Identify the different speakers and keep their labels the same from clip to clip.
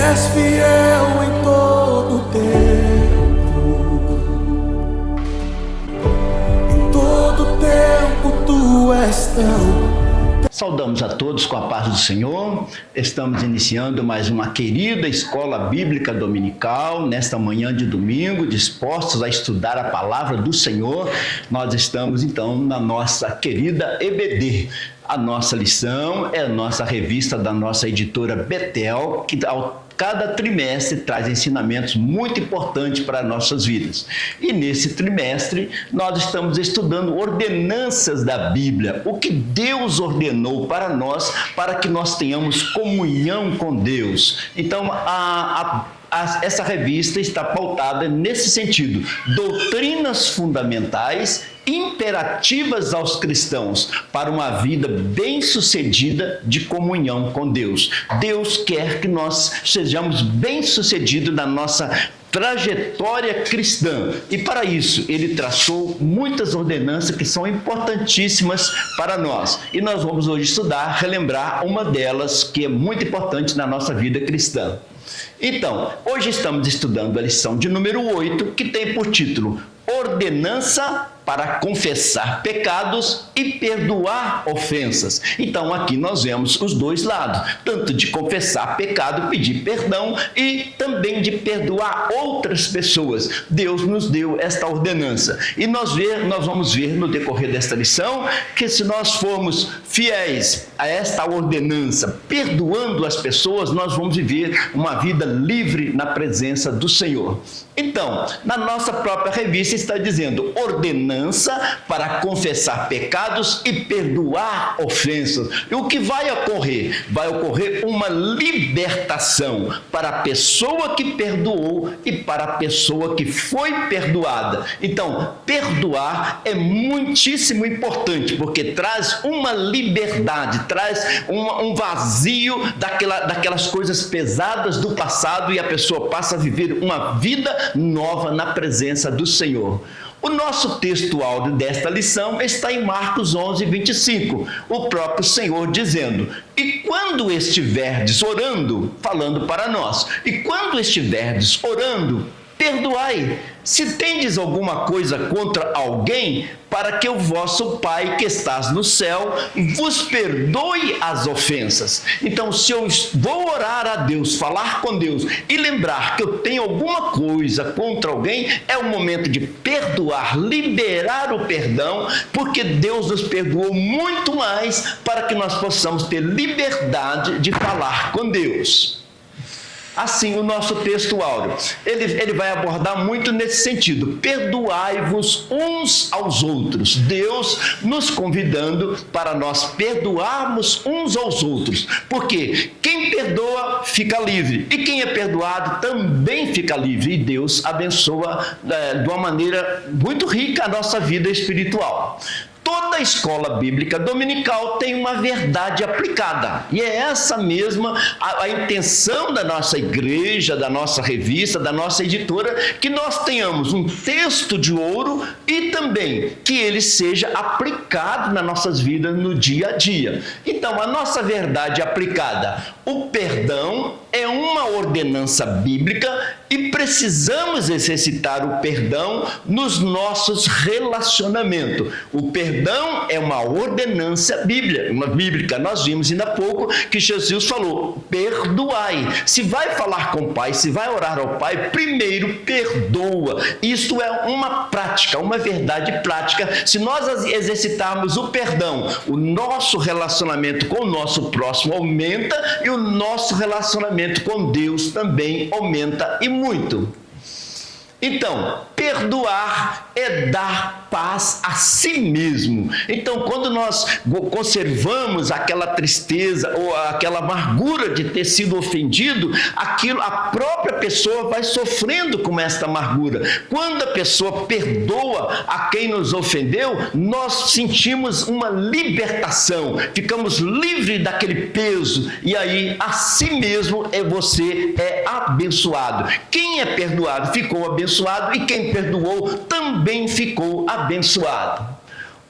Speaker 1: és fiel em todo tempo, em todo tempo tu és tão.
Speaker 2: Saudamos a todos com a paz do Senhor. Estamos iniciando mais uma querida escola bíblica dominical, nesta manhã de domingo, dispostos a estudar a palavra do Senhor. Nós estamos então na nossa querida EBD. A nossa lição é a nossa revista da nossa editora Betel, que cada trimestre traz ensinamentos muito importantes para nossas vidas. E nesse trimestre nós estamos estudando ordenanças da Bíblia, o que Deus ordenou para nós, para que nós tenhamos comunhão com Deus. Então, essa revista está pautada nesse sentido: doutrinas fundamentais imperativas aos cristãos para uma vida bem-sucedida de comunhão com Deus. Deus quer que nós sejamos bem-sucedidos na nossa trajetória cristã, e para isso ele traçou muitas ordenanças que são importantíssimas para nós, e nós vamos hoje estudar, relembrar uma delas que é muito importante na nossa vida cristã. Então, hoje estamos estudando a lição de número 8, que tem por título Ordenança para confessar pecados e perdoar ofensas. Então aqui nós vemos os dois lados, tanto de confessar pecado, pedir perdão, e também de perdoar outras pessoas. Deus nos deu esta ordenança, e nós vamos ver no decorrer desta lição que se nós formos fiéis a esta ordenança, perdoando as pessoas, nós vamos viver uma vida livre na presença do Senhor. Então, na nossa própria revista está dizendo ordenança para confessar pecados e perdoar ofensas. E o que vai ocorrer? Vai ocorrer uma libertação para a pessoa que perdoou e para a pessoa que foi perdoada. Então, perdoar é muitíssimo importante, porque traz uma liberdade, traz um vazio daquelas coisas pesadas do passado, e a pessoa passa a viver uma vida nova na presença do Senhor. O nosso texto áudio desta lição está em Marcos 11, 25, o próprio Senhor dizendo: e quando estiverdes orando, falando para nós, e quando estiverdes orando, perdoai, se tendes alguma coisa contra alguém, para que o vosso Pai que estás no céu vos perdoe as ofensas. Então, se eu vou orar a Deus, falar com Deus e lembrar que eu tenho alguma coisa contra alguém, é o momento de perdoar, liberar o perdão, porque Deus nos perdoou muito mais para que nós possamos ter liberdade de falar com Deus. Assim, o nosso texto áureo, ele vai abordar muito nesse sentido: perdoai-vos uns aos outros. Deus nos convidando para nós perdoarmos uns aos outros, porque quem perdoa fica livre, e quem é perdoado também fica livre, e Deus abençoa de uma maneira muito rica a nossa vida espiritual. Toda escola bíblica dominical tem uma verdade aplicada, e é essa mesma a intenção da nossa igreja, da nossa revista, da nossa editora, que nós tenhamos um texto de ouro e também que ele seja aplicado nas nossas vidas no dia a dia. Então, a nossa verdade aplicada: o perdão é uma ordenança bíblica e precisamos exercitar o perdão nos nossos relacionamentos. O perdão é uma ordenança bíblica. Nós vimos ainda há pouco que Jesus falou: perdoai. Se vai falar com o Pai, se vai orar ao Pai, primeiro perdoa. Isto é uma prática, uma verdade prática. Se nós exercitarmos o perdão, o nosso relacionamento com o nosso próximo aumenta, e o nosso relacionamento com Deus também aumenta, e muito. Então, perdoar é dar paz a si mesmo. Então, quando nós conservamos aquela tristeza ou aquela amargura de ter sido ofendido, a própria pessoa vai sofrendo com esta amargura. Quando a pessoa perdoa a quem nos ofendeu, nós sentimos uma libertação, ficamos livres daquele peso, e aí a si mesmo você é abençoado. Quem é perdoado ficou abençoado, e quem perdoou também ficou abençoado.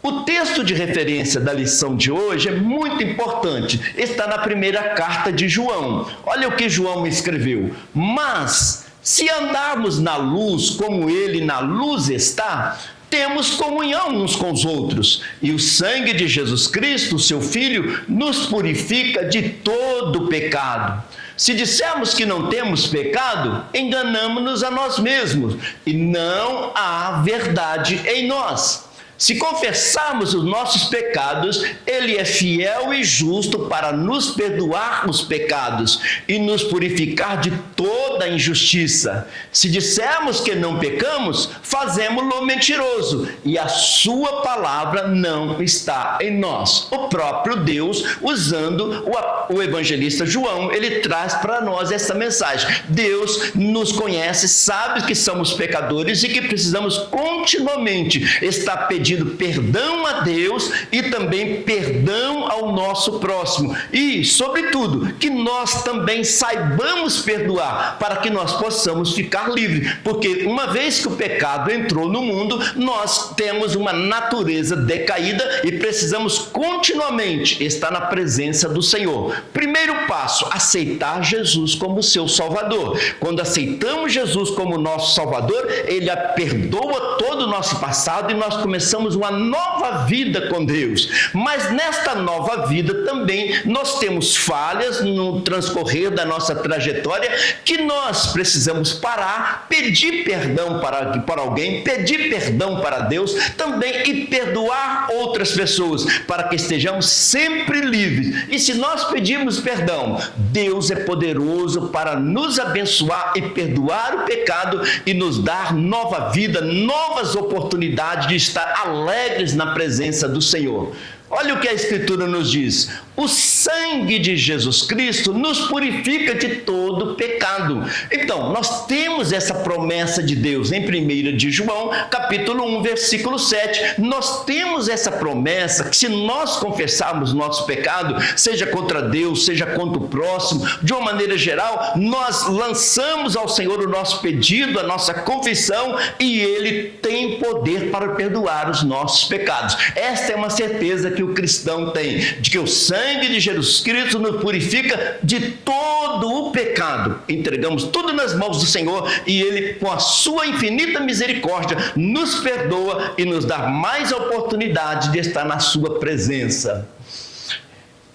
Speaker 2: O texto de referência da lição de hoje é muito importante. Está na primeira carta de João. Olha o que João escreveu. Mas, se andarmos na luz como ele na luz está, temos comunhão uns com os outros. E o sangue de Jesus Cristo, seu Filho, nos purifica de todo pecado. Se dissermos que não temos pecado, enganamo-nos a nós mesmos, e não há verdade em nós. Se confessarmos os nossos pecados, Ele é fiel e justo para nos perdoar os pecados e nos purificar de toda injustiça. Se dissermos que não pecamos, fazemo-lo mentiroso, e a sua palavra não está em nós. O próprio Deus, usando o evangelista João, ele traz para nós essa mensagem. Deus nos conhece, sabe que somos pecadores e que precisamos continuamente estar pedindo perdão a Deus e também perdão ao nosso próximo. E, sobretudo, que nós também saibamos perdoar para que nós possamos ficar livres. Porque uma vez que o pecado entrou no mundo, nós temos uma natureza decaída e precisamos continuamente estar na presença do Senhor. Primeiro passo, aceitar Jesus como seu Salvador. Quando aceitamos Jesus como nosso Salvador, Ele perdoa todo o nosso passado e nós começamos uma nova vida com Deus. Mas nesta nova vida também nós temos falhas no transcorrer da nossa trajetória que nós precisamos parar, pedir perdão para alguém, pedir perdão para Deus também e perdoar outras pessoas para que estejamos sempre livres. E se nós pedirmos perdão, Deus é poderoso para nos abençoar e perdoar o pecado e nos dar nova vida, novas oportunidades de estar alegres na presença do Senhor. Olha o que a Escritura nos diz. O sangue de Jesus Cristo nos purifica de todo pecado. Então, nós temos essa promessa de Deus em 1 de João, capítulo 1, versículo 7. Nós temos essa promessa que se nós confessarmos nosso pecado, seja contra Deus, seja contra o próximo, de uma maneira geral, nós lançamos ao Senhor o nosso pedido, a nossa confissão, e Ele tem poder para perdoar os nossos pecados. Esta é uma certeza que o cristão tem, de que o sangue de Jesus Cristo nos purifica de todo o pecado. Entregamos tudo nas mãos do Senhor e Ele, com a sua infinita misericórdia, nos perdoa e nos dá mais oportunidade de estar na sua presença.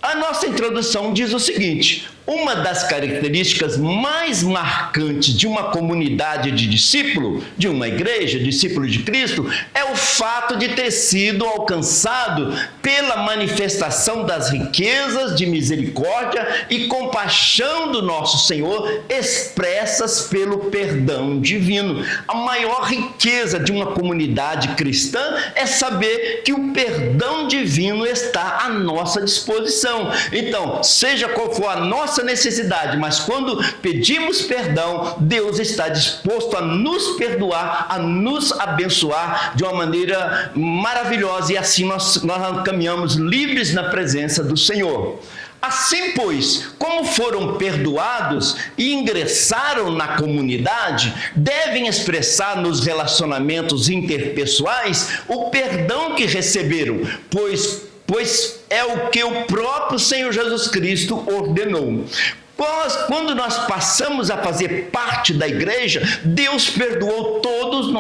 Speaker 2: A nossa introdução diz o seguinte: uma das características mais marcantes de uma comunidade de discípulo, de uma igreja, discípulo de Cristo, é o fato de ter sido alcançado pela manifestação das riquezas de misericórdia e compaixão do nosso Senhor, expressas pelo perdão divino. A maior riqueza de uma comunidade cristã é saber que o perdão divino está à nossa disposição. Então, seja qual for a nossa necessidade, mas quando pedimos perdão, Deus está disposto a nos perdoar, a nos abençoar de uma maneira maravilhosa, e assim nós caminhamos livres na presença do Senhor. Assim, pois, como foram perdoados e ingressaram na comunidade, devem expressar nos relacionamentos interpessoais o perdão que receberam, pois é o que o próprio Senhor Jesus Cristo ordenou. Quando nós passamos a fazer parte da igreja, Deus perdoou todo o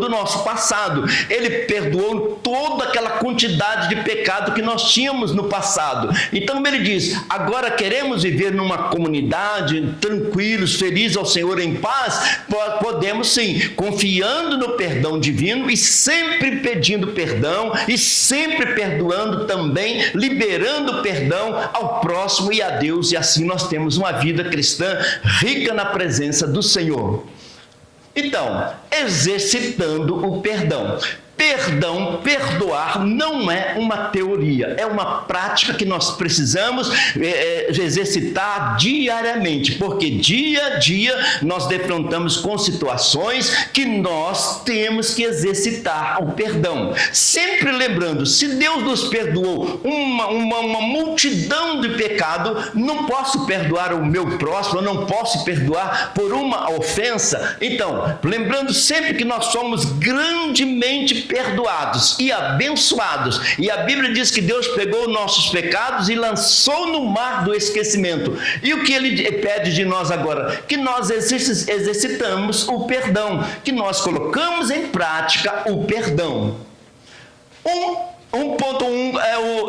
Speaker 2: nosso passado. Ele perdoou toda aquela quantidade de pecado que nós tínhamos no passado. Então Ele diz: agora queremos viver numa comunidade, tranquilos, felizes ao Senhor, em paz. Podemos sim, confiando no perdão divino e sempre pedindo perdão e sempre perdoando também, liberando perdão ao próximo e a Deus, e assim nós temos uma vida cristã rica na presença do Senhor. Então, exercitando o perdão. Perdão, perdoar não é uma teoria, é uma prática que nós precisamos exercitar diariamente, porque dia a dia nós defrontamos com situações que nós temos que exercitar o perdão. Sempre lembrando, se Deus nos perdoou uma multidão de pecado, não posso perdoar o meu próximo, eu não posso perdoar por uma ofensa. Então, lembrando sempre que nós somos grandemente perdoados e abençoados. E a Bíblia diz que Deus pegou nossos pecados e lançou no mar do esquecimento. E o que ele pede de nós agora? Que nós exercitamos o perdão, que nós colocamos em prática o perdão. 1.1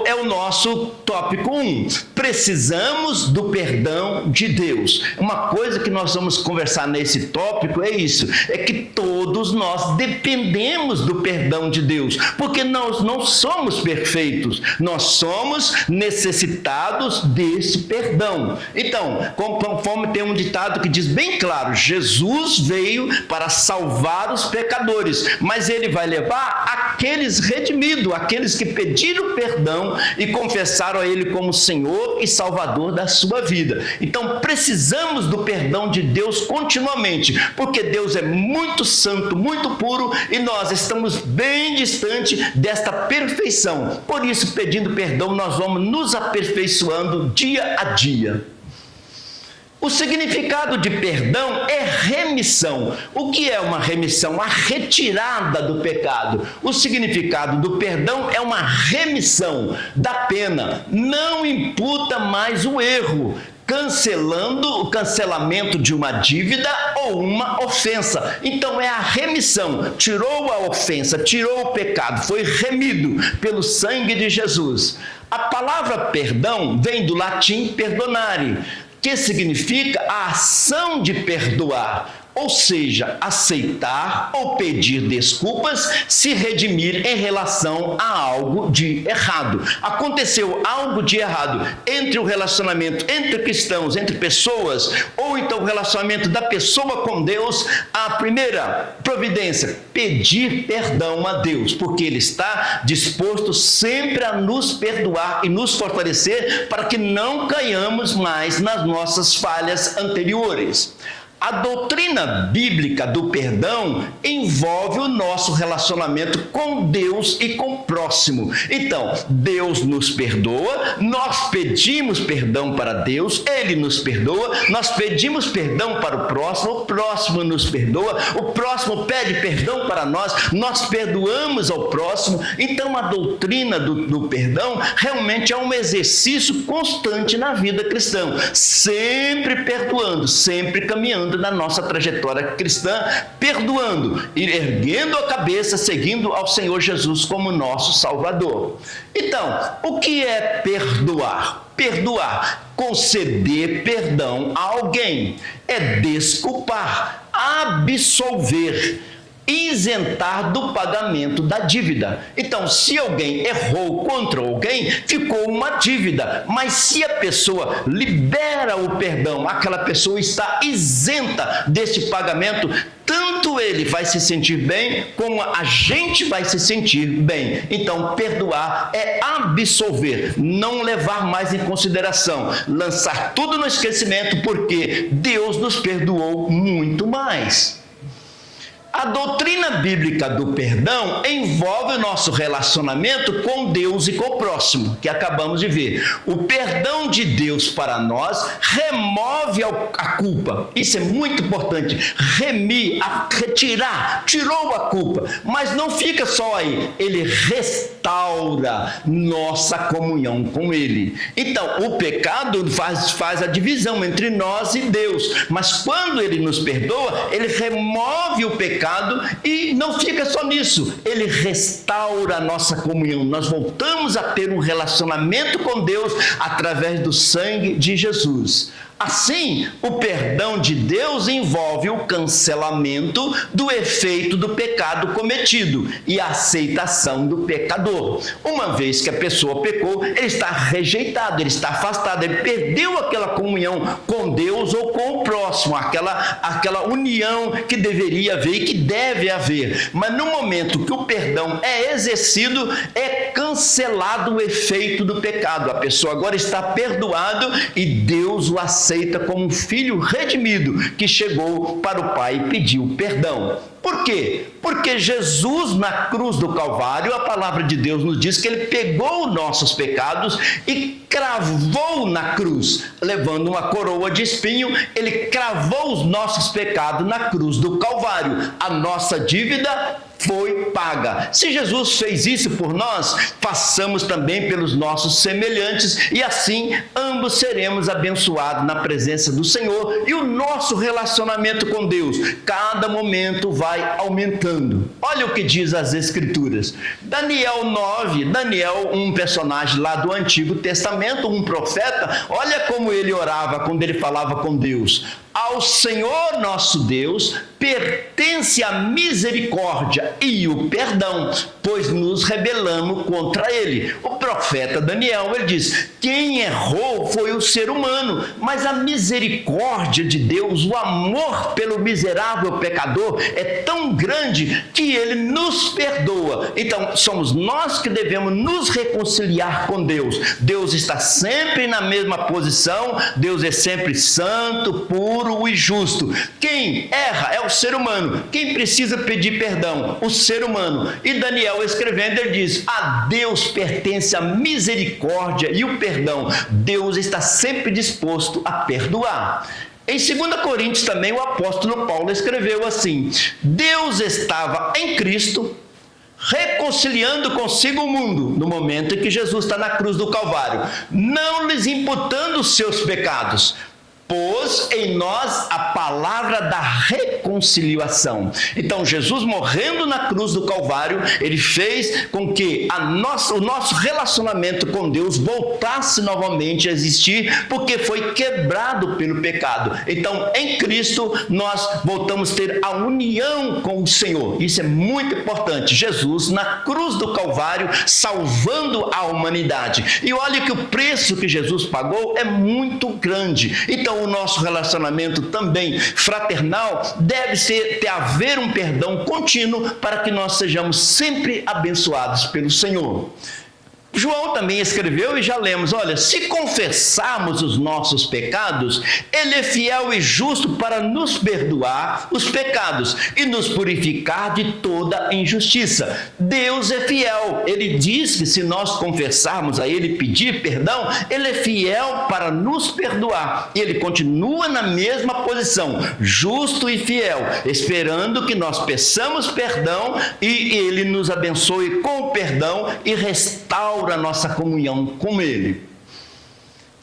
Speaker 2: é o nosso tópico 1. Precisamos do perdão de Deus. Uma coisa que nós vamos conversar nesse tópico é isso, é que todos nós dependemos do perdão de Deus, porque nós não somos perfeitos, nós somos necessitados desse perdão. Então, conforme tem um ditado que diz bem claro, Jesus veio para salvar os pecadores, mas ele vai levar aqueles redimidos, aqueles que pediram perdão e confessaram a Ele como Senhor e Salvador da sua vida. Então precisamos do perdão de Deus continuamente, porque Deus é muito santo, muito puro e nós estamos bem distante desta perfeição. Por isso, pedindo perdão, nós vamos nos aperfeiçoando dia a dia. O significado de perdão é remissão. O que é uma remissão? A retirada do pecado. O significado do perdão é uma remissão da pena. Não imputa mais o erro, cancelando o cancelamento de uma dívida ou uma ofensa. Então é a remissão. Tirou a ofensa, tirou o pecado, foi remido pelo sangue de Jesus. A palavra perdão vem do latim perdonare, que significa a ação de perdoar, ou seja, aceitar ou pedir desculpas, se redimir em relação a algo de errado. Aconteceu algo de errado entre o relacionamento entre cristãos, entre pessoas, ou então o relacionamento da pessoa com Deus, a primeira providência, pedir perdão a Deus, porque Ele está disposto sempre a nos perdoar e nos fortalecer para que não caiamos mais nas nossas falhas anteriores. A doutrina bíblica do perdão envolve o nosso relacionamento com Deus e com o próximo. Então, Deus nos perdoa, nós pedimos perdão para Deus, Ele nos perdoa, nós pedimos perdão para o próximo nos perdoa, o próximo pede perdão para nós perdoamos ao próximo. Então, a doutrina do perdão realmente é um exercício constante na vida cristã, sempre perdoando, sempre caminhando na nossa trajetória cristã, perdoando e erguendo a cabeça, seguindo ao Senhor Jesus como nosso Salvador. Então, o que é perdoar? Perdoar, conceder perdão a alguém, é desculpar, absolver, isentar do pagamento da dívida. Então, se alguém errou contra alguém, ficou uma dívida, mas se a pessoa libera o perdão, aquela pessoa está isenta desse pagamento, tanto ele vai se sentir bem, como a gente vai se sentir bem. Então, perdoar é absolver, não levar mais em consideração, lançar tudo no esquecimento, porque Deus nos perdoou muito mais. A doutrina bíblica do perdão envolve o nosso relacionamento com Deus e com o próximo, que acabamos de ver. O perdão de Deus para nós remove a culpa. Isso é muito importante. Retirar, tirou a culpa. Mas não fica só aí. Ele restaura nossa comunhão com Ele. Então, o pecado faz a divisão entre nós e Deus. Mas quando Ele nos perdoa, Ele remove o pecado e não fica só nisso, Ele restaura a nossa comunhão. Nós voltamos a ter um relacionamento com Deus através do sangue de Jesus. Assim, o perdão de Deus envolve o cancelamento do efeito do pecado cometido e a aceitação do pecador. Uma vez que a pessoa pecou, ele está rejeitado, ele está afastado, ele perdeu aquela comunhão com Deus ou com o próximo, aquela união que deveria haver e que deve haver. Mas no momento que o perdão é exercido, é cancelado o efeito do pecado. A pessoa agora está perdoado e Deus o aceita como um filho redimido que chegou para o Pai e pediu perdão. Por quê? Porque Jesus na cruz do Calvário, a palavra de Deus nos diz que ele pegou nossos pecados e cravou na cruz, levando uma coroa de espinho, ele cravou os nossos pecados na cruz do Calvário. A nossa dívida foi paga. Se Jesus fez isso por nós, façamos também pelos nossos semelhantes, e assim ambos seremos abençoados na presença do Senhor, e o nosso relacionamento com Deus cada momento vai aumentando. Olha o que diz as Escrituras. Daniel 9, Daniel, um personagem lá do Antigo Testamento, um profeta, olha como ele orava quando ele falava com Deus. Ao Senhor nosso Deus pertence a misericórdia e o perdão, pois nos rebelamos contra ele. O profeta Daniel, ele diz, quem errou foi o ser humano, mas a misericórdia de Deus, o amor pelo miserável pecador é tão grande que ele nos perdoa. Então, somos nós que devemos nos reconciliar com Deus. Deus está sempre na mesma posição, Deus é sempre santo, puro e justo. Quem erra é o ser humano. Quem precisa pedir perdão? O ser humano. E Daniel escrevendo, ele diz, a Deus pertence a misericórdia e o perdão. Deus está sempre disposto a perdoar. Em 2 Coríntios também o apóstolo Paulo escreveu assim, Deus estava em Cristo reconciliando consigo o mundo, no momento em que Jesus está na cruz do Calvário, não lhes imputando os seus pecados, pôs em nós a palavra da reconciliação. Então, Jesus morrendo na cruz do Calvário, ele fez com que o nosso relacionamento com Deus voltasse novamente a existir, porque foi quebrado pelo pecado. Então, em Cristo, nós voltamos a ter a união com o Senhor. Isso é muito importante. Jesus na cruz do Calvário, salvando a humanidade. E olha que o preço que Jesus pagou é muito grande. Então, o nosso relacionamento também fraternal deve ter haver um perdão contínuo para que nós sejamos sempre abençoados pelo Senhor. João também escreveu e já lemos, olha, se confessarmos os nossos pecados, ele é fiel e justo para nos perdoar os pecados e nos purificar de toda injustiça. Deus é fiel, ele diz que se nós confessarmos a ele, pedir perdão, ele é fiel para nos perdoar, e ele continua na mesma posição, justo e fiel, esperando que nós peçamos perdão e ele nos abençoe com o perdão e restaura a nossa comunhão com ele.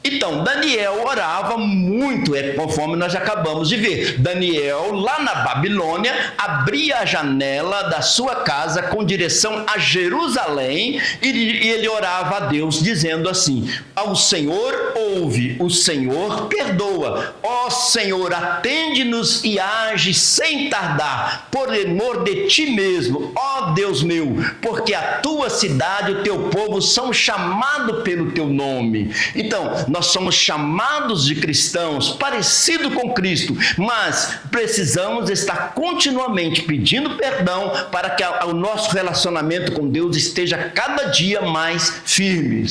Speaker 2: Então, Daniel orava muito, conforme nós acabamos de ver. Daniel, lá na Babilônia, abria a janela da sua casa com direção a Jerusalém e ele orava a Deus, dizendo assim, ao Senhor ouve, o Senhor perdoa. Ó Senhor, atende-nos e age sem tardar, por amor de ti mesmo, ó Deus meu, porque a tua cidade e o teu povo são chamados pelo teu nome. Então, nós somos chamados de cristãos, parecido com Cristo, mas precisamos estar continuamente pedindo perdão para que o nosso relacionamento com Deus esteja cada dia mais firme.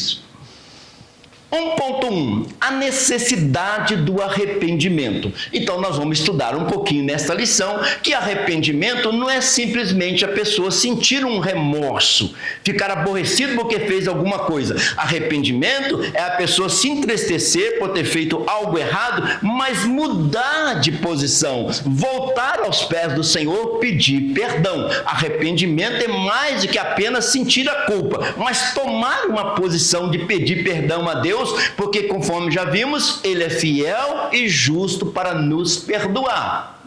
Speaker 2: 1.1, a necessidade do arrependimento. Então nós vamos estudar um pouquinho nesta lição que arrependimento não é simplesmente a pessoa sentir um remorso, ficar aborrecido porque fez alguma coisa. Arrependimento é a pessoa se entristecer por ter feito algo errado, mas mudar de posição, voltar aos pés do Senhor, pedir perdão. Arrependimento é mais do que apenas sentir a culpa, mas tomar uma posição de pedir perdão a Deus, porque conforme já vimos, ele é fiel e justo para nos perdoar.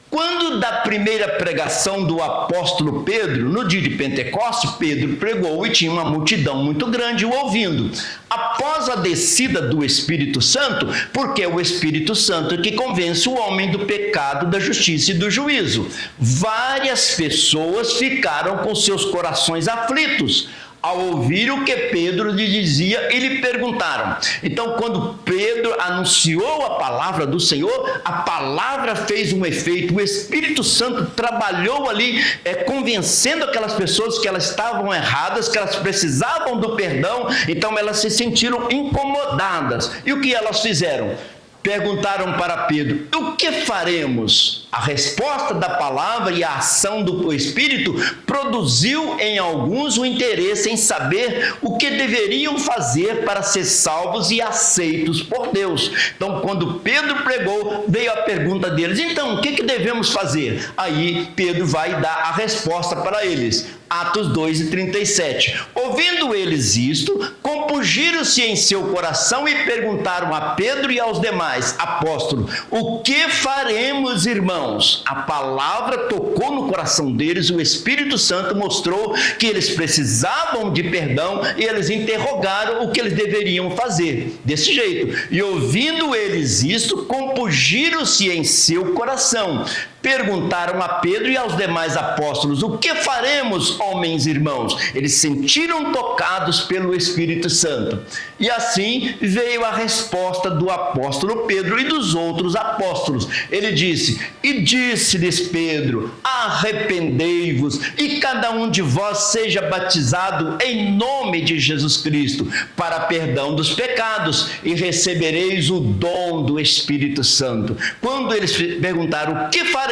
Speaker 2: Quando da primeira pregação do apóstolo Pedro, no dia de Pentecostes, Pedro pregou e tinha uma multidão muito grande o ouvindo. Após a descida do Espírito Santo, porque é o Espírito Santo que convence o homem do pecado, da justiça e do juízo, várias pessoas ficaram com seus corações aflitos ao ouvir o que Pedro lhe dizia e lhe perguntaram. Então, quando Pedro anunciou a palavra do Senhor, a palavra fez um efeito, o Espírito Santo trabalhou ali, convencendo aquelas pessoas que elas estavam erradas, que elas precisavam do perdão, então elas se sentiram incomodadas. E o que elas fizeram? perguntaram para Pedro: o que faremos? A resposta da palavra e a ação do Espírito produziu em alguns o interesse em saber o que deveriam fazer para ser salvos e aceitos por Deus. Então, quando Pedro pregou, veio a pergunta deles: então, o que devemos fazer? Aí Pedro vai dar a resposta para eles. Atos 2:37. Ouvindo eles isto, compungiram-se em seu coração e perguntaram a Pedro e aos demais apóstolos: o que faremos, irmãos? A palavra tocou no coração deles, o Espírito Santo mostrou que eles precisavam de perdão e eles interrogaram o que eles deveriam fazer. Desse jeito. E ouvindo eles isto, compungiram-se em seu coração. Perguntaram a Pedro e aos demais apóstolos: o que faremos, homens e irmãos? Eles sentiram tocados pelo Espírito Santo. E assim veio a resposta do apóstolo Pedro e dos outros apóstolos. Ele disse: e disse-lhes Pedro: arrependei-vos e cada um de vós seja batizado em nome de Jesus Cristo para perdão dos pecados e recebereis o dom do Espírito Santo. Quando eles perguntaram: o que faremos?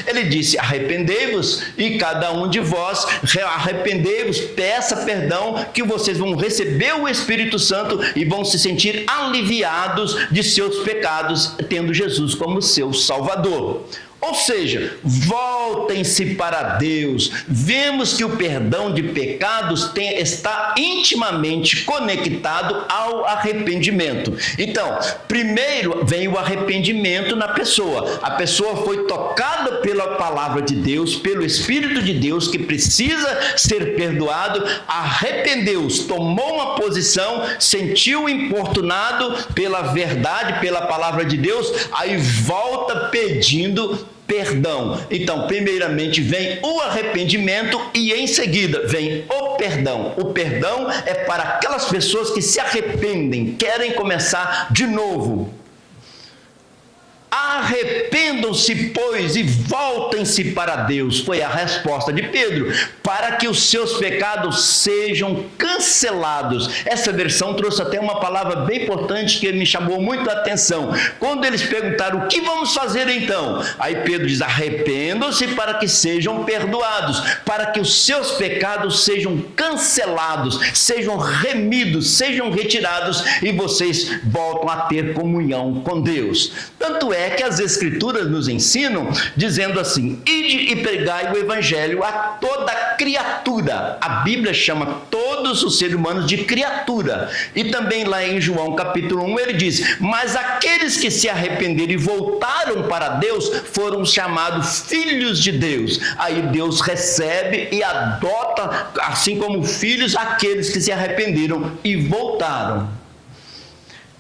Speaker 2: Ele disse: arrependei-vos e cada um de vós arrependei-vos, peça perdão, que vocês vão receber o Espírito Santo e vão se sentir aliviados de seus pecados, tendo Jesus como seu Salvador. Ou seja, voltem-se para Deus. Vemos que o perdão de pecados está intimamente conectado ao arrependimento. Então, primeiro vem o arrependimento na pessoa. A pessoa foi tocada pela palavra de Deus, pelo Espírito de Deus, que precisa ser perdoado, arrependeu-se, tomou uma posição, sentiu importunado pela verdade, pela palavra de Deus, aí volta pedindo perdão. Então, primeiramente vem o arrependimento e em seguida vem o perdão. O perdão é para aquelas pessoas que se arrependem, querem começar de novo. Arrependam-se, pois, e voltem-se para Deus. Foi a resposta de Pedro, para que os seus pecados sejam cancelados. Essa versão trouxe até uma palavra bem importante que me chamou muito a atenção. Quando eles perguntaram: o que vamos fazer então? Aí Pedro diz: arrependam-se para que sejam perdoados, para que os seus pecados sejam cancelados, sejam remidos, sejam retirados e vocês voltam a ter comunhão com Deus. Tanto é que as Escrituras nos ensinam, dizendo assim: ide e pregai o Evangelho a toda criatura. A Bíblia chama todos os seres humanos de criatura. E também lá em João capítulo 1 ele diz: mas aqueles que se arrependeram e voltaram para Deus foram chamados filhos de Deus. Aí Deus recebe e adota, assim como filhos, aqueles que se arrependeram e voltaram.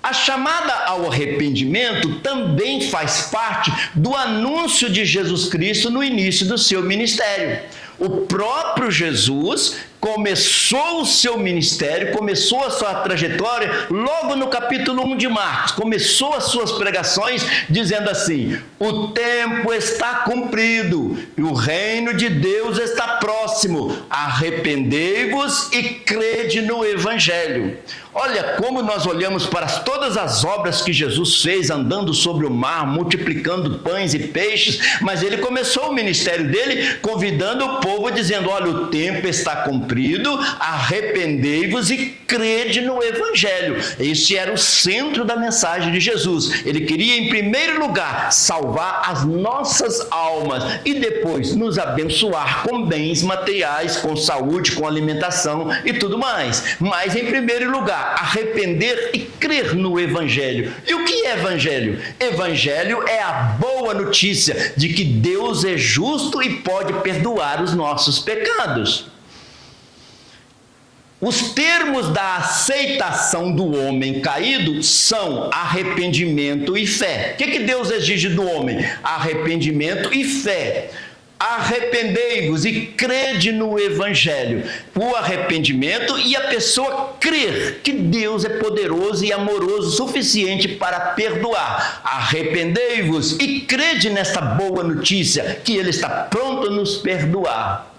Speaker 2: A chamada ao arrependimento também faz parte do anúncio de Jesus Cristo no início do seu ministério. O próprio Jesus começou o seu ministério, começou a sua trajetória logo no capítulo 1 de Marcos. Começou as suas pregações dizendo assim: o tempo está cumprido e o reino de Deus está próximo. Arrependei-vos e crede no Evangelho. Olha como nós olhamos para todas as obras que Jesus fez, andando sobre o mar, multiplicando pães e peixes, mas ele começou o ministério dele convidando o povo, dizendo: olha, o tempo está cumprido, arrependei-vos e crede no Evangelho. Esse era o centro da mensagem de Jesus. Ele queria, em primeiro lugar, salvar as nossas almas e depois nos abençoar com bens materiais, com saúde, com alimentação e tudo mais. Mas, em primeiro lugar, arrepender e crer no Evangelho. E o que é Evangelho? Evangelho é a boa notícia de que Deus é justo e pode perdoar os nossos pecados. Os termos da aceitação do homem caído são arrependimento e fé. O que Deus exige do homem? Arrependimento e fé. Arrependei-vos e crede no Evangelho. O arrependimento e a pessoa crer que Deus é poderoso e amoroso o suficiente para perdoar. Arrependei-vos e crede nesta boa notícia que Ele está pronto a nos perdoar.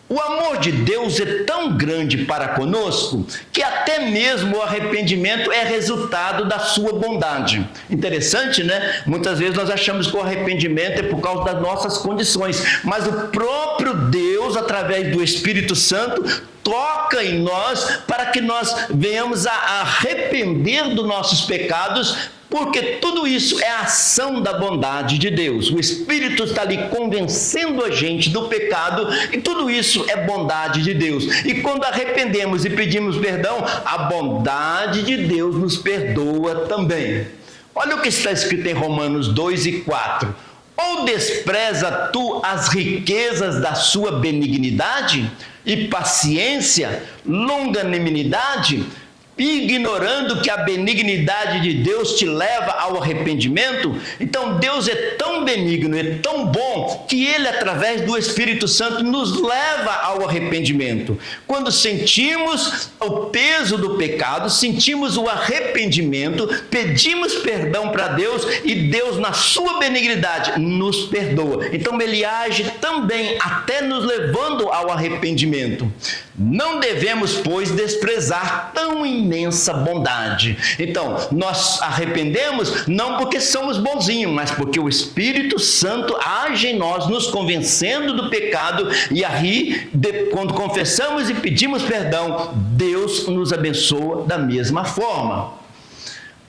Speaker 2: O amor de Deus é tão grande para conosco que até mesmo o arrependimento é resultado da sua bondade. Interessante, né? Muitas vezes nós achamos que o arrependimento é por causa das nossas condições, mas o próprio Deus, através do Espírito Santo, toca em nós para que nós venhamos a arrepender dos nossos pecados, porque tudo isso é a ação da bondade de Deus. O Espírito está ali convencendo a gente do pecado e tudo isso é bondade de Deus. E quando arrependemos e pedimos perdão, a bondade de Deus nos perdoa também. Olha o que está escrito em Romanos 2:4. Ou despreza tu as riquezas da sua benignidade e paciência, longanimidade, ignorando que a benignidade de Deus te leva ao arrependimento? Então Deus é tão benigno, é tão bom, que Ele, através do Espírito Santo, nos leva ao arrependimento. Quando sentimos o peso do pecado, sentimos o arrependimento, pedimos perdão para Deus e Deus, na sua benignidade, nos perdoa. Então Ele age também, até nos levando ao arrependimento. Não devemos, pois, desprezar tão imensa bondade. Então, nós arrependemos não porque somos bonzinhos, mas porque o Espírito Santo age em nós, nos convencendo do pecado, e aí, quando confessamos e pedimos perdão, Deus nos abençoa da mesma forma.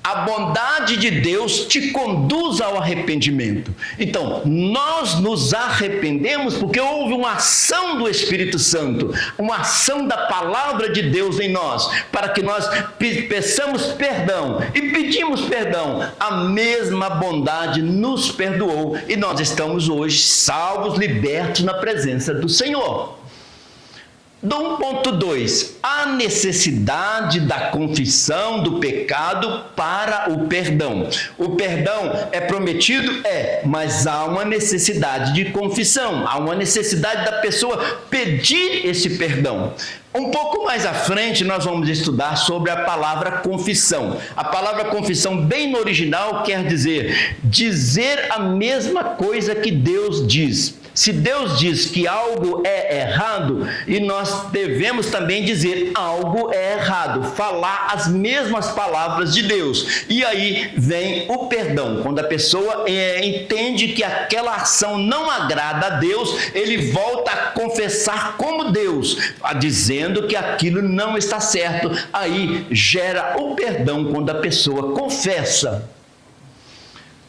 Speaker 2: A bondade de Deus te conduz ao arrependimento. Então, nós nos arrependemos porque houve uma ação do Espírito Santo, uma ação da palavra de Deus em nós, para que nós peçamos perdão e pedimos perdão. A mesma bondade nos perdoou e nós estamos hoje salvos, libertos na presença do Senhor. Do 1.2, a necessidade da confissão do pecado para o perdão. O perdão é prometido? Mas há uma necessidade de confissão, há uma necessidade da pessoa pedir esse perdão. Um pouco mais à frente nós vamos estudar sobre a palavra confissão. A palavra confissão, bem no original, quer dizer a mesma coisa que Deus diz. Se Deus diz que algo é errado, e nós devemos também dizer algo é errado, falar as mesmas palavras de Deus. E aí vem o perdão. Quando a pessoa entende que aquela ação não agrada a Deus, ele volta a confessar como Deus, dizendo que aquilo não está certo. Aí gera o perdão quando a pessoa confessa.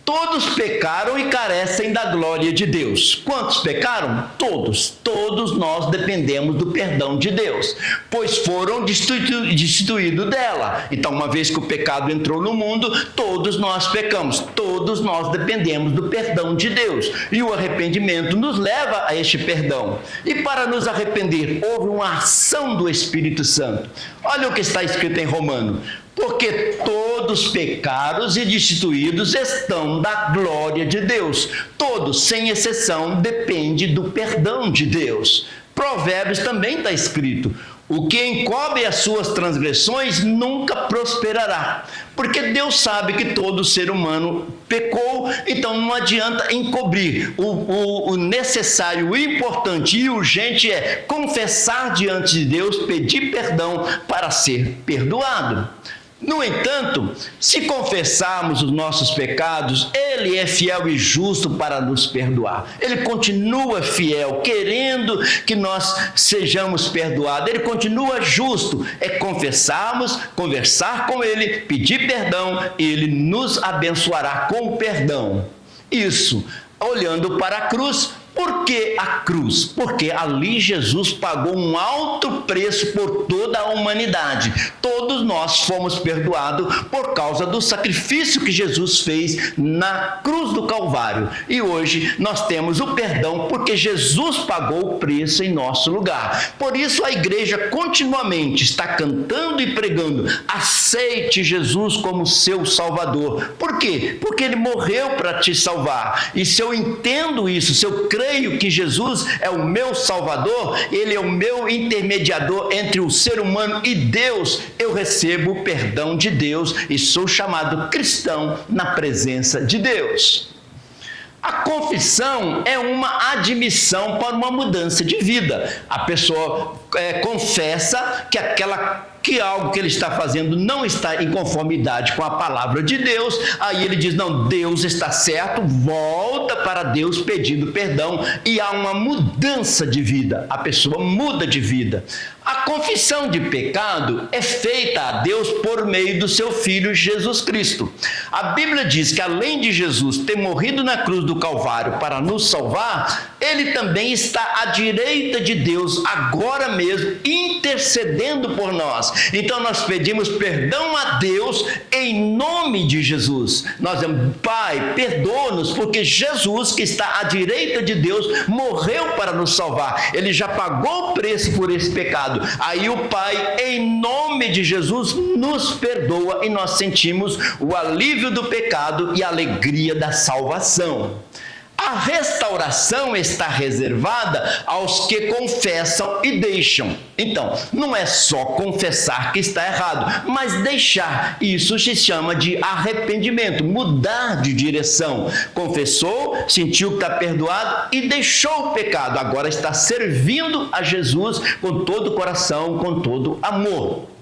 Speaker 2: Todos pecaram e carecem da glória de Deus. Quantos pecaram? Todos. Todos nós dependemos do perdão de Deus, pois foram destituídos dela. Então, uma vez que o pecado entrou no mundo, todos nós pecamos. Todos nós dependemos do perdão de Deus. E o arrependimento nos leva a este perdão. E para nos arrepender, houve uma ação do Espírito Santo. Olha o que está escrito em Romanos. Porque todos pecados e destituídos estão da glória de Deus. Todos, sem exceção, dependem do perdão de Deus. Provérbios também está escrito: o que encobre as suas transgressões nunca prosperará. Porque Deus sabe que todo ser humano pecou, então não adianta encobrir. O necessário, o importante e urgente é confessar diante de Deus, pedir perdão para ser perdoado. No entanto, se confessarmos os nossos pecados, Ele é fiel e justo para nos perdoar. Ele continua fiel, querendo que nós sejamos perdoados. Ele continua justo. É confessarmos, conversar com Ele, pedir perdão, e Ele nos abençoará com o perdão. Isso, olhando para a cruz. Por que a cruz? Porque ali Jesus pagou um alto preço por toda a humanidade. Todos nós fomos perdoados por causa do sacrifício que Jesus fez na cruz do Calvário. E hoje nós temos o perdão porque Jesus pagou o preço em nosso lugar. Por isso a igreja continuamente está cantando e pregando: aceite Jesus como seu Salvador. Por quê? Porque Ele morreu para te salvar. E se eu entendo isso, se eu creio que Jesus é o meu Salvador, Ele é o meu intermediador entre o ser humano e Deus, eu recebo o perdão de Deus e sou chamado cristão na presença de Deus. A confissão é uma admissão para uma mudança de vida. A pessoa confessa que algo que ele está fazendo não está em conformidade com a palavra de Deus, aí ele diz, não, Deus está certo, volta para Deus pedindo perdão e há uma mudança de vida, a pessoa muda de vida. A confissão de pecado é feita a Deus por meio do seu Filho Jesus Cristo. A Bíblia diz que além de Jesus ter morrido na cruz do Calvário para nos salvar, ele também está à direita de Deus agora mesmo, intercedendo por nós. Então nós pedimos perdão a Deus em nome de Jesus. Nós dizemos, Pai, perdoa-nos, porque Jesus, que está à direita de Deus, morreu para nos salvar. Ele já pagou o preço por esse pecado. Aí o Pai, em nome de Jesus, nos perdoa e nós sentimos o alívio do pecado e a alegria da salvação. A restauração está reservada aos que confessam e deixam. Então, não é só confessar que está errado, mas deixar. Isso se chama de arrependimento, mudar de direção. Confessou, sentiu que está perdoado e deixou o pecado. Agora está servindo a Jesus com todo o coração, com todo amor.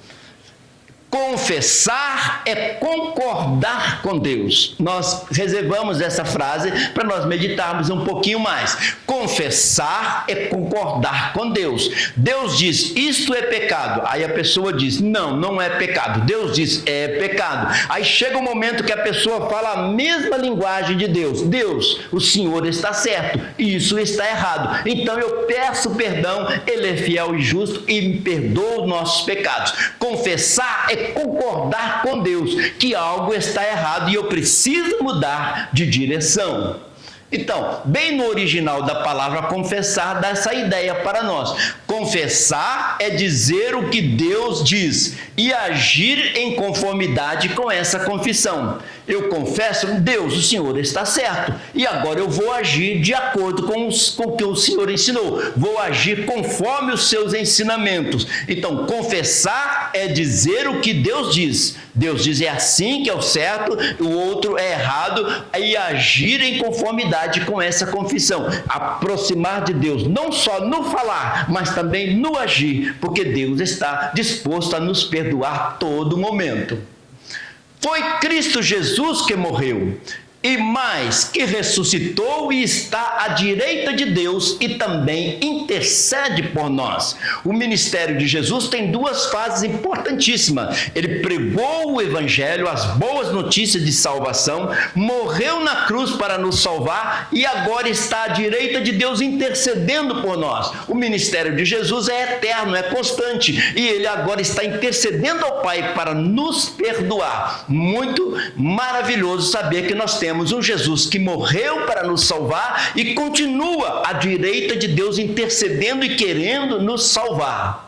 Speaker 2: Confessar é concordar com Deus. Nós reservamos essa frase para nós meditarmos um pouquinho mais. Confessar é concordar com Deus. Deus diz, isto é pecado. Aí a pessoa diz, não, não é pecado. Deus diz, é pecado. Aí chega um momento que a pessoa fala a mesma linguagem de Deus. Deus, o Senhor está certo, isso está errado. Então eu peço perdão, Ele é fiel e justo e me perdoa os nossos pecados. Confessar é concordar com Deus que algo está errado e eu preciso mudar de direção. Então, bem no original da palavra confessar, dá essa ideia para nós. Confessar é dizer o que Deus diz e agir em conformidade com essa confissão. Eu confesso, Deus, o Senhor está certo, e agora eu vou agir de acordo com o que o Senhor ensinou. Vou agir conforme os seus ensinamentos. Então, confessar é dizer o que Deus diz. Deus diz é assim que é o certo, o outro é errado, e agir em conformidade com essa confissão. Aproximar de Deus, não só no falar, mas também no agir, porque Deus está disposto a nos perdoar todo momento. Foi Cristo Jesus que morreu, e mais, que ressuscitou e está à direita de Deus e também intercede por nós. O ministério de Jesus tem duas fases importantíssimas. Ele pregou o Evangelho, as boas notícias de salvação, morreu na cruz para nos salvar e agora está à direita de Deus intercedendo por nós. O ministério de Jesus é eterno, é constante, e ele agora está intercedendo ao Pai para nos perdoar. Muito maravilhoso saber que nós temos um Jesus que morreu para nos salvar e continua à direita de Deus intercedendo e querendo nos salvar.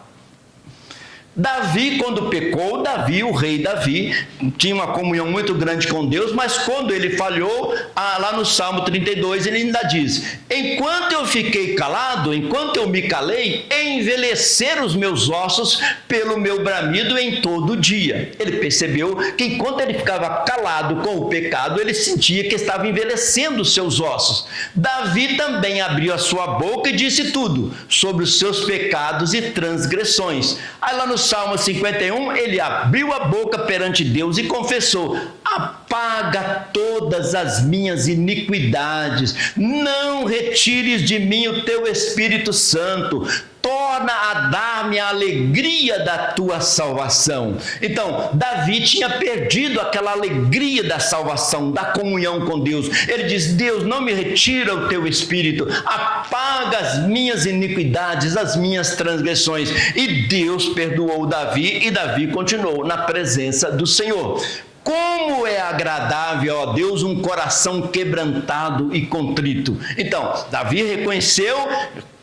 Speaker 2: Davi, quando pecou, o rei Davi, tinha uma comunhão muito grande com Deus, mas quando ele falhou, lá no Salmo 32, ele ainda diz, enquanto eu fiquei calado, enquanto eu me calei, envelheceram os meus ossos pelo meu bramido em todo dia. Ele percebeu que enquanto ele ficava calado com o pecado, ele sentia que estava envelhecendo os seus ossos. Davi também abriu a sua boca e disse tudo sobre os seus pecados e transgressões. Aí lá no Salmo 51, ele abriu a boca perante Deus e confessou, apaga todas as minhas iniquidades, não retires de mim o teu Espírito Santo, torna a dar-me a alegria da tua salvação. Então, Davi tinha perdido aquela alegria da salvação, da comunhão com Deus. Ele diz, Deus, não me retira o teu Espírito, apaga as minhas iniquidades, as minhas transgressões. E Deus perdoou Davi e Davi continuou na presença do Senhor. Como é agradável a Deus um coração quebrantado e contrito. Então, Davi reconheceu,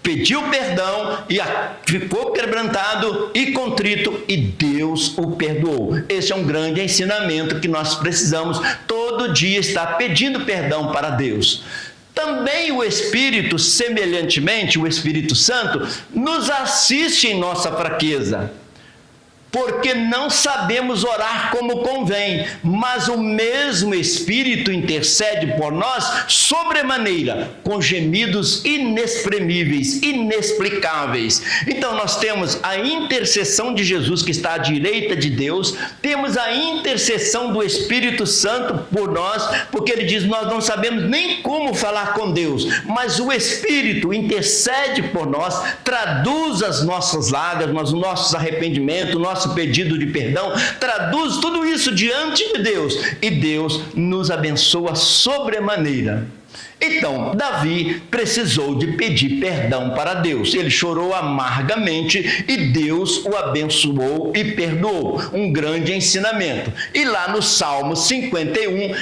Speaker 2: pediu perdão e ficou quebrantado e contrito e Deus o perdoou. Esse é um grande ensinamento que nós precisamos todo dia estar pedindo perdão para Deus. Também o Espírito, semelhantemente, o Espírito Santo, nos assiste em nossa fraqueza. porque não sabemos orar como convém, mas o mesmo Espírito intercede por nós sobremaneira, com gemidos inexprimíveis, inexplicáveis. Então nós temos a intercessão de Jesus que está à direita de Deus, temos a intercessão do Espírito Santo por nós, porque ele diz, nós não sabemos nem como falar com Deus, mas o Espírito intercede por nós, traduz as nossas lágrimas, os nossos arrependimentos, o nosso pedido de perdão, traduz tudo isso diante de Deus, e Deus nos abençoa sobremaneira. Então, Davi precisou de pedir perdão para Deus. Ele chorou amargamente e Deus o abençoou e perdoou. Um grande ensinamento. E lá no Salmo 51,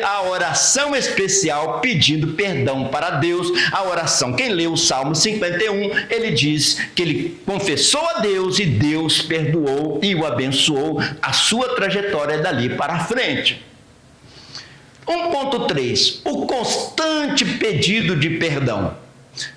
Speaker 2: a oração especial pedindo perdão para Deus, a oração, quem lê o Salmo 51, ele diz que ele confessou a Deus e Deus perdoou e o abençoou, a sua trajetória dali para frente. 1.3. O constante pedido de perdão.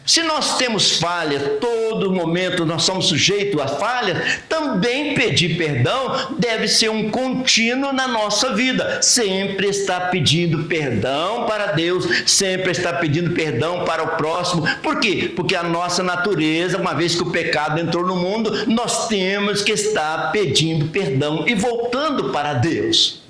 Speaker 2: Se nós temos falhas, todo momento nós somos sujeitos a falhas, também pedir perdão deve ser um contínuo na nossa vida. Sempre estar pedindo perdão para Deus, sempre estar pedindo perdão para o próximo. Por quê? Porque a nossa natureza, uma vez que o pecado entrou no mundo, nós temos que estar pedindo perdão e voltando para Deus.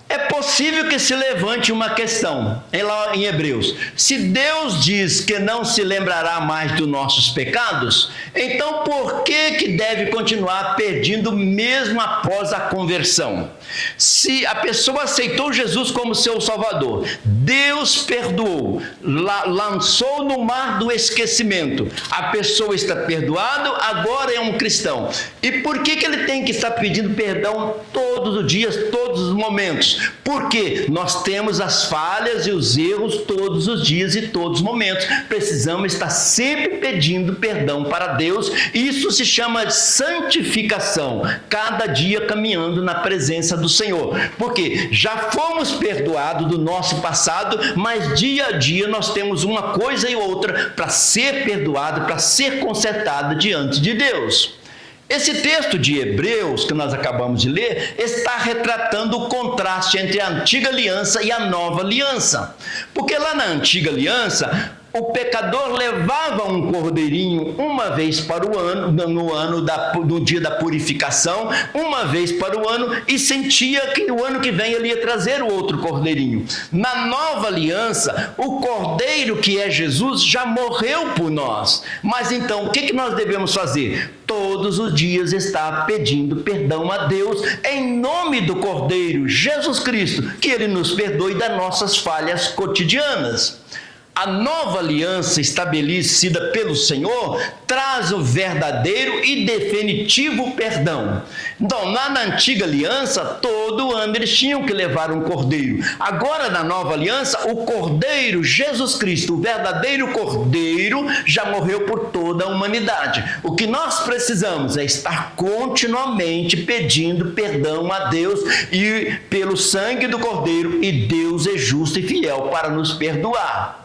Speaker 2: É possível que se levante uma questão, lá em Hebreus, se Deus diz que não se lembrará mais dos nossos pecados, então por que deve continuar pedindo mesmo após a conversão? Se a pessoa aceitou Jesus como seu Salvador, Deus perdoou, lançou no mar do esquecimento, a pessoa está perdoada, agora é um cristão. E por que ele tem que estar pedindo perdão todos os dias, todos os momentos? Porque nós temos as falhas e os erros todos os dias e todos os momentos. Precisamos estar sempre pedindo perdão para Deus. Isso se chama santificação. Cada dia caminhando na presença do Senhor. Porque já fomos perdoados do nosso passado, mas dia a dia nós temos uma coisa e outra para ser perdoado, para ser consertado diante de Deus. Esse texto de Hebreus, que nós acabamos de ler, está retratando o contraste entre a antiga aliança e a nova aliança. Porque lá na antiga aliança, o pecador levava um cordeirinho uma vez para o ano, no dia da purificação, uma vez para o ano, e sentia que o ano que vem ele ia trazer o outro cordeirinho. Na nova aliança, o cordeiro que é Jesus já morreu por nós. Mas então, o que nós devemos fazer? Todos os dias estar pedindo perdão a Deus em nome do Cordeiro Jesus Cristo, que Ele nos perdoe das nossas falhas cotidianas. A nova aliança estabelecida pelo Senhor traz o verdadeiro e definitivo perdão. Então, lá na antiga aliança, todo ano eles tinham que levar um cordeiro. Agora, na nova aliança, o Cordeiro Jesus Cristo, o verdadeiro Cordeiro, já morreu por toda a humanidade. O que nós precisamos é estar continuamente pedindo perdão a Deus e pelo sangue do Cordeiro, e Deus é justo e fiel para nos perdoar.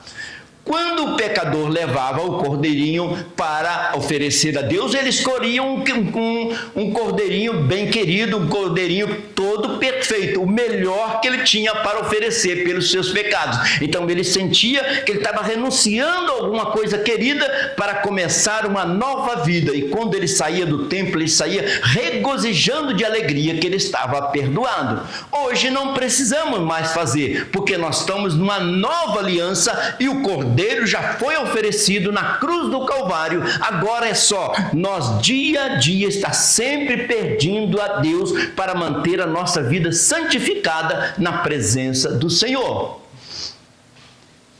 Speaker 2: Quando o pecador levava o cordeirinho para oferecer a Deus, ele escolhia um cordeirinho bem querido, um cordeirinho todo perfeito, o melhor que ele tinha para oferecer pelos seus pecados. Então ele sentia que ele estava renunciando a alguma coisa querida para começar uma nova vida. E quando ele saía do templo, ele saía regozijando de alegria que ele estava perdoado. Hoje não precisamos mais fazer, porque nós estamos numa nova aliança e o cordeiro já foi oferecido na cruz do Calvário. Agora é só nós dia a dia estar sempre pedindo a Deus para manter a nossa vida santificada na presença do Senhor.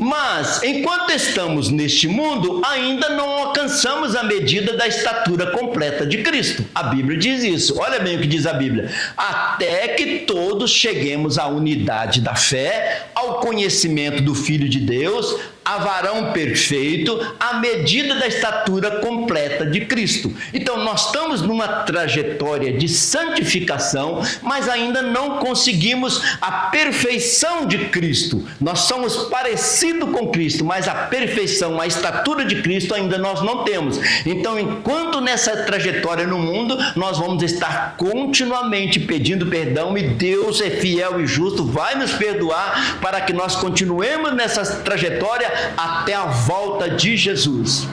Speaker 2: Mas, enquanto estamos neste mundo, ainda não alcançamos a medida da estatura completa de Cristo. A Bíblia diz isso. Olha bem o que diz a Bíblia. Até que todos cheguemos à unidade da fé, ao conhecimento do Filho de Deus, a varão perfeito, à medida da estatura completa de Cristo. Então, nós estamos numa trajetória de santificação, mas ainda não conseguimos a perfeição de Cristo. Nós somos parecidos com Cristo, mas a perfeição, a estatura de Cristo ainda nós não temos. Então, enquanto nessa trajetória no mundo, nós vamos estar continuamente pedindo perdão, e Deus é fiel e justo, vai nos perdoar para que nós continuemos nessa trajetória até a volta de Jesus.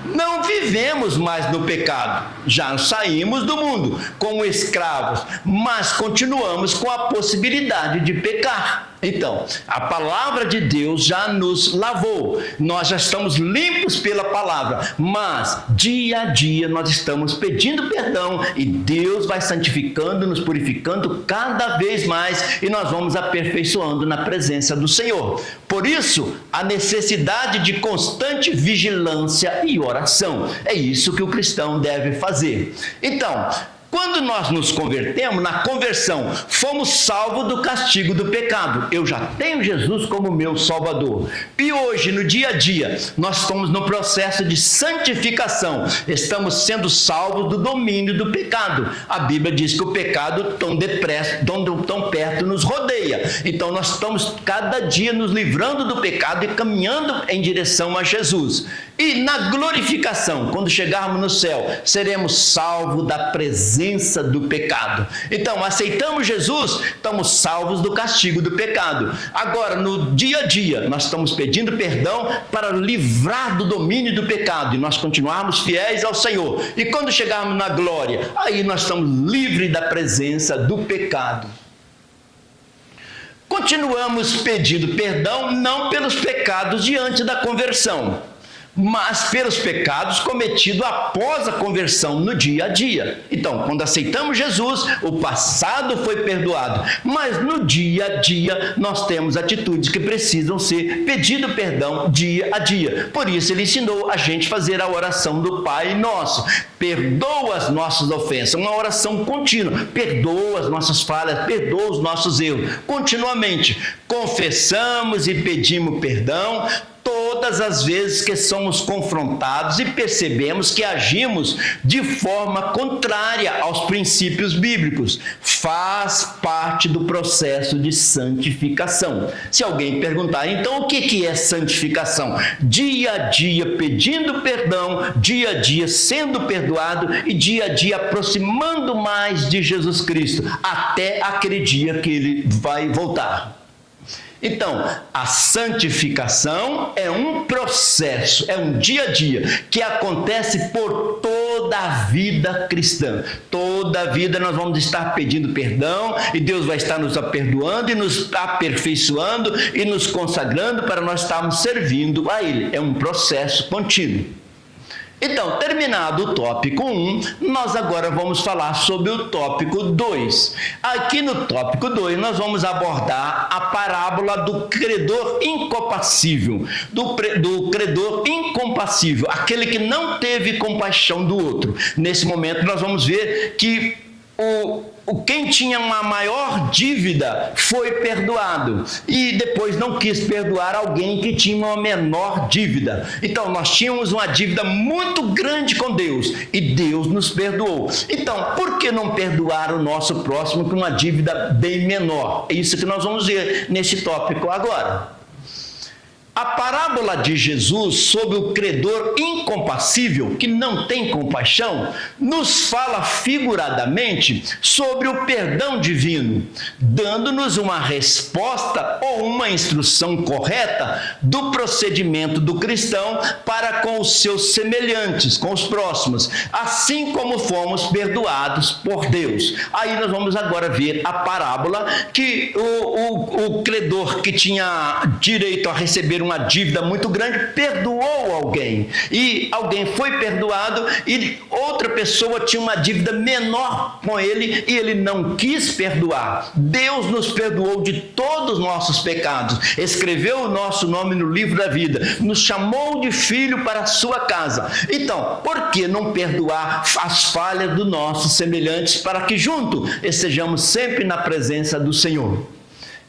Speaker 2: Não vivemos mais no pecado, já saímos do mundo como escravos, mas continuamos com a possibilidade de pecar. Então, a palavra de Deus já nos lavou, nós já estamos limpos pela palavra, mas dia a dia nós estamos pedindo perdão e Deus vai santificando, nos purificando cada vez mais, e nós vamos aperfeiçoando na presença do Senhor. Por isso, a necessidade de constante vigilância e oração. É isso que o cristão deve fazer. Então, quando nós nos convertemos, na conversão, fomos salvos do castigo do pecado. Eu já tenho Jesus como meu Salvador. E hoje, no dia a dia, nós estamos no processo de santificação. Estamos sendo salvos do domínio do pecado. A Bíblia diz que o pecado tão perto nos rodeia. Então, nós estamos cada dia nos livrando do pecado e caminhando em direção a Jesus. E na glorificação, quando chegarmos no céu, seremos salvos da presença do pecado. Então, aceitamos Jesus, estamos salvos do castigo do pecado. Agora, no dia a dia, nós estamos pedindo perdão para livrar do domínio do pecado e nós continuarmos fiéis ao Senhor. E quando chegarmos na glória, aí nós estamos livres da presença do pecado. Continuamos pedindo perdão não pelos pecados diante da conversão, mas pelos pecados cometidos após a conversão no dia a dia. Então, quando aceitamos Jesus, o passado foi perdoado, mas no dia a dia nós temos atitudes que precisam ser pedido perdão dia a dia. Por isso ele ensinou a gente a fazer a oração do Pai Nosso. Perdoa as nossas ofensas, uma oração contínua. Perdoa as nossas falhas, perdoa os nossos erros. Continuamente confessamos e pedimos perdão todas as vezes que somos confrontados e percebemos que agimos de forma contrária aos princípios bíblicos. Faz parte do processo de santificação. Se alguém perguntar, então o que é santificação? Dia a dia pedindo perdão, dia a dia sendo perdoado e dia a dia aproximando mais de Jesus Cristo, até aquele dia que ele vai voltar. Então, a santificação é um processo, é um dia a dia que acontece por toda a vida cristã. Toda a vida nós vamos estar pedindo perdão e Deus vai estar nos perdoando e nos aperfeiçoando e nos consagrando para nós estarmos servindo a Ele. É um processo contínuo. Então, terminado o tópico 1, nós agora vamos falar sobre o tópico 2. Aqui no tópico 2, nós vamos abordar a parábola do credor incompassível, do credor incompassível, aquele que não teve compaixão do outro. Nesse momento, nós vamos ver que quem tinha uma maior dívida foi perdoado e depois não quis perdoar alguém que tinha uma menor dívida. Então nós tínhamos uma dívida muito grande com Deus e Deus nos perdoou. Então por que não perdoar o nosso próximo com uma dívida bem menor? É isso que nós vamos ver nesse tópico agora. A parábola de Jesus sobre o credor incompassível, que não tem compaixão, nos fala figuradamente sobre o perdão divino, dando-nos uma resposta ou uma instrução correta do procedimento do cristão para com os seus semelhantes, com os próximos, assim como fomos perdoados por Deus. Aí nós vamos agora ver a parábola que o credor que tinha direito a receber uma dívida muito grande, perdoou alguém, e alguém foi perdoado, e outra pessoa tinha uma dívida menor com ele, e ele não quis perdoar. Deus nos perdoou de todos os nossos pecados, escreveu o nosso nome no livro da vida, nos chamou de filho para a sua casa. Então, por que não perdoar as falhas dos nossos semelhantes, para que juntos estejamos sempre na presença do Senhor?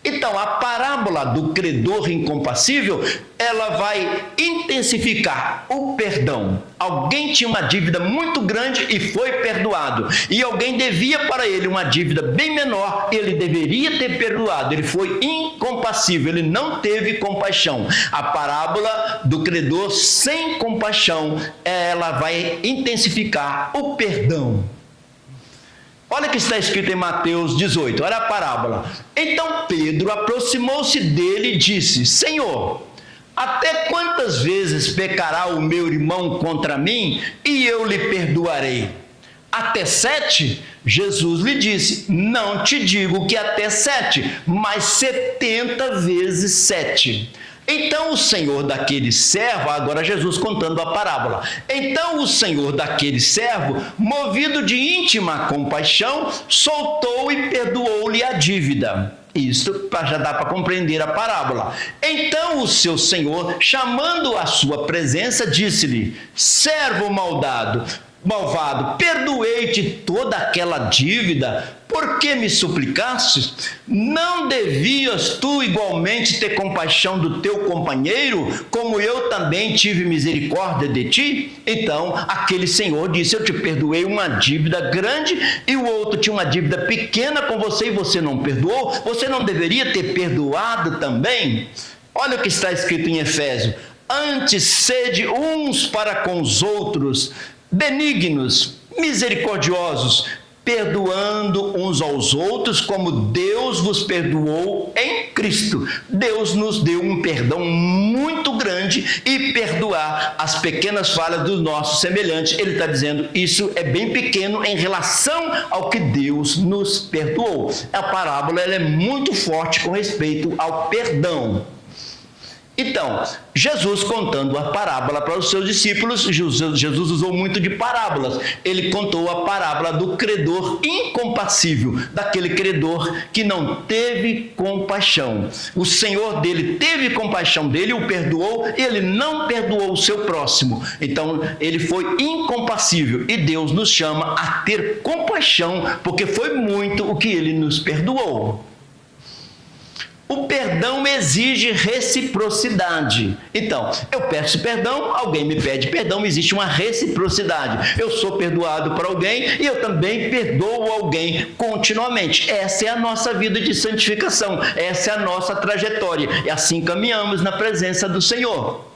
Speaker 2: Então, a parábola do credor incompassível, ela vai intensificar o perdão. Alguém tinha uma dívida muito grande e foi perdoado. E alguém devia para ele uma dívida bem menor, ele deveria ter perdoado. Ele foi incompassível, ele não teve compaixão. A parábola do credor sem compaixão, ela vai intensificar o perdão. Olha o que está escrito em Mateus 18, olha a parábola. Então Pedro aproximou-se dele e disse: Senhor, até quantas vezes pecará o meu irmão contra mim e eu lhe perdoarei? Até 7? Jesus lhe disse: não te digo que até 7, mas 70 vezes 7. Então o senhor daquele servo, agora Jesus contando a parábola, então o senhor daquele servo, movido de íntima compaixão, soltou e perdoou-lhe a dívida. Isso já dá para compreender a parábola. Então o seu senhor, chamando à sua presença, disse-lhe: servo malvado, perdoei-te toda aquela dívida, por que me suplicaste? Não devias tu igualmente ter compaixão do teu companheiro, como eu também tive misericórdia de ti? Então aquele senhor disse: eu te perdoei uma dívida grande, e o outro tinha uma dívida pequena com você e você não perdoou. Você não deveria ter perdoado também? Olha o que está escrito em Efésios: antes sede uns para com os outros benignos, misericordiosos, perdoando uns aos outros, como Deus vos perdoou em Cristo. Deus nos deu um perdão muito grande, e perdoar as pequenas falhas dos nossos semelhantes, ele está dizendo, isso é bem pequeno em relação ao que Deus nos perdoou. A parábola ela é muito forte com respeito ao perdão. Então, Jesus contando a parábola para os seus discípulos, Jesus usou muito de parábolas. Ele contou a parábola do credor incompassível, daquele credor que não teve compaixão. O Senhor dele teve compaixão dele, o perdoou, e ele não perdoou o seu próximo. Então, ele foi incompassível, e Deus nos chama a ter compaixão, porque foi muito o que ele nos perdoou. O perdão exige reciprocidade. Então, eu peço perdão, alguém me pede perdão, existe uma reciprocidade. Eu sou perdoado por alguém e eu também perdoo alguém continuamente. Essa é a nossa vida de santificação, essa é a nossa trajetória. E assim caminhamos na presença do Senhor.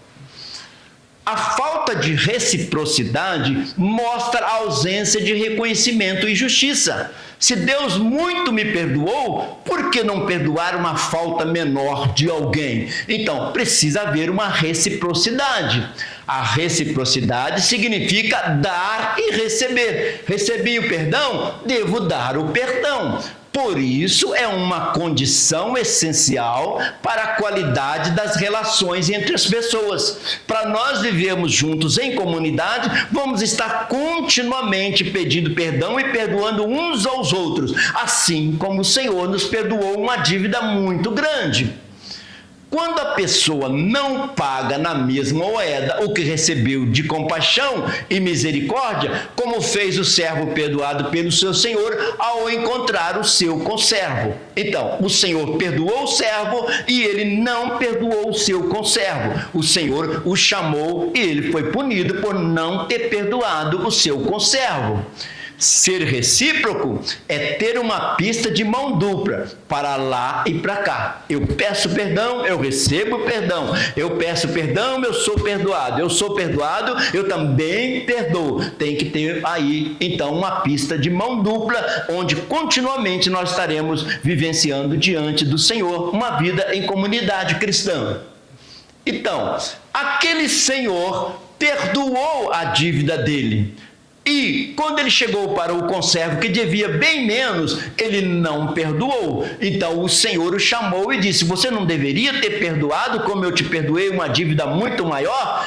Speaker 2: A falta de reciprocidade mostra a ausência de reconhecimento e justiça. Se Deus muito me perdoou, por que não perdoar uma falta menor de alguém? Então, precisa haver uma reciprocidade. A reciprocidade significa dar e receber. Recebi o perdão, devo dar o perdão. Por isso, é uma condição essencial para a qualidade das relações entre as pessoas. Para nós vivermos juntos em comunidade, vamos estar continuamente pedindo perdão e perdoando uns aos outros, assim como o Senhor nos perdoou uma dívida muito grande. Quando a pessoa não paga na mesma moeda o que recebeu de compaixão e misericórdia, como fez o servo perdoado pelo seu senhor ao encontrar o seu conservo. Então, o senhor perdoou o servo e ele não perdoou o seu conservo. O senhor o chamou e ele foi punido por não ter perdoado o seu conservo. Ser recíproco é ter uma pista de mão dupla, para lá e para cá. Eu peço perdão, eu recebo perdão. Eu peço perdão, eu sou perdoado. Eu sou perdoado, eu também perdoo. Tem que ter aí, então, uma pista de mão dupla, onde continuamente nós estaremos vivenciando diante do Senhor uma vida em comunidade cristã. Então, aquele senhor perdoou a dívida dele. E quando ele chegou para o conservo que devia bem menos, ele não perdoou. Então o Senhor o chamou e disse: você não deveria ter perdoado como eu te perdoei uma dívida muito maior?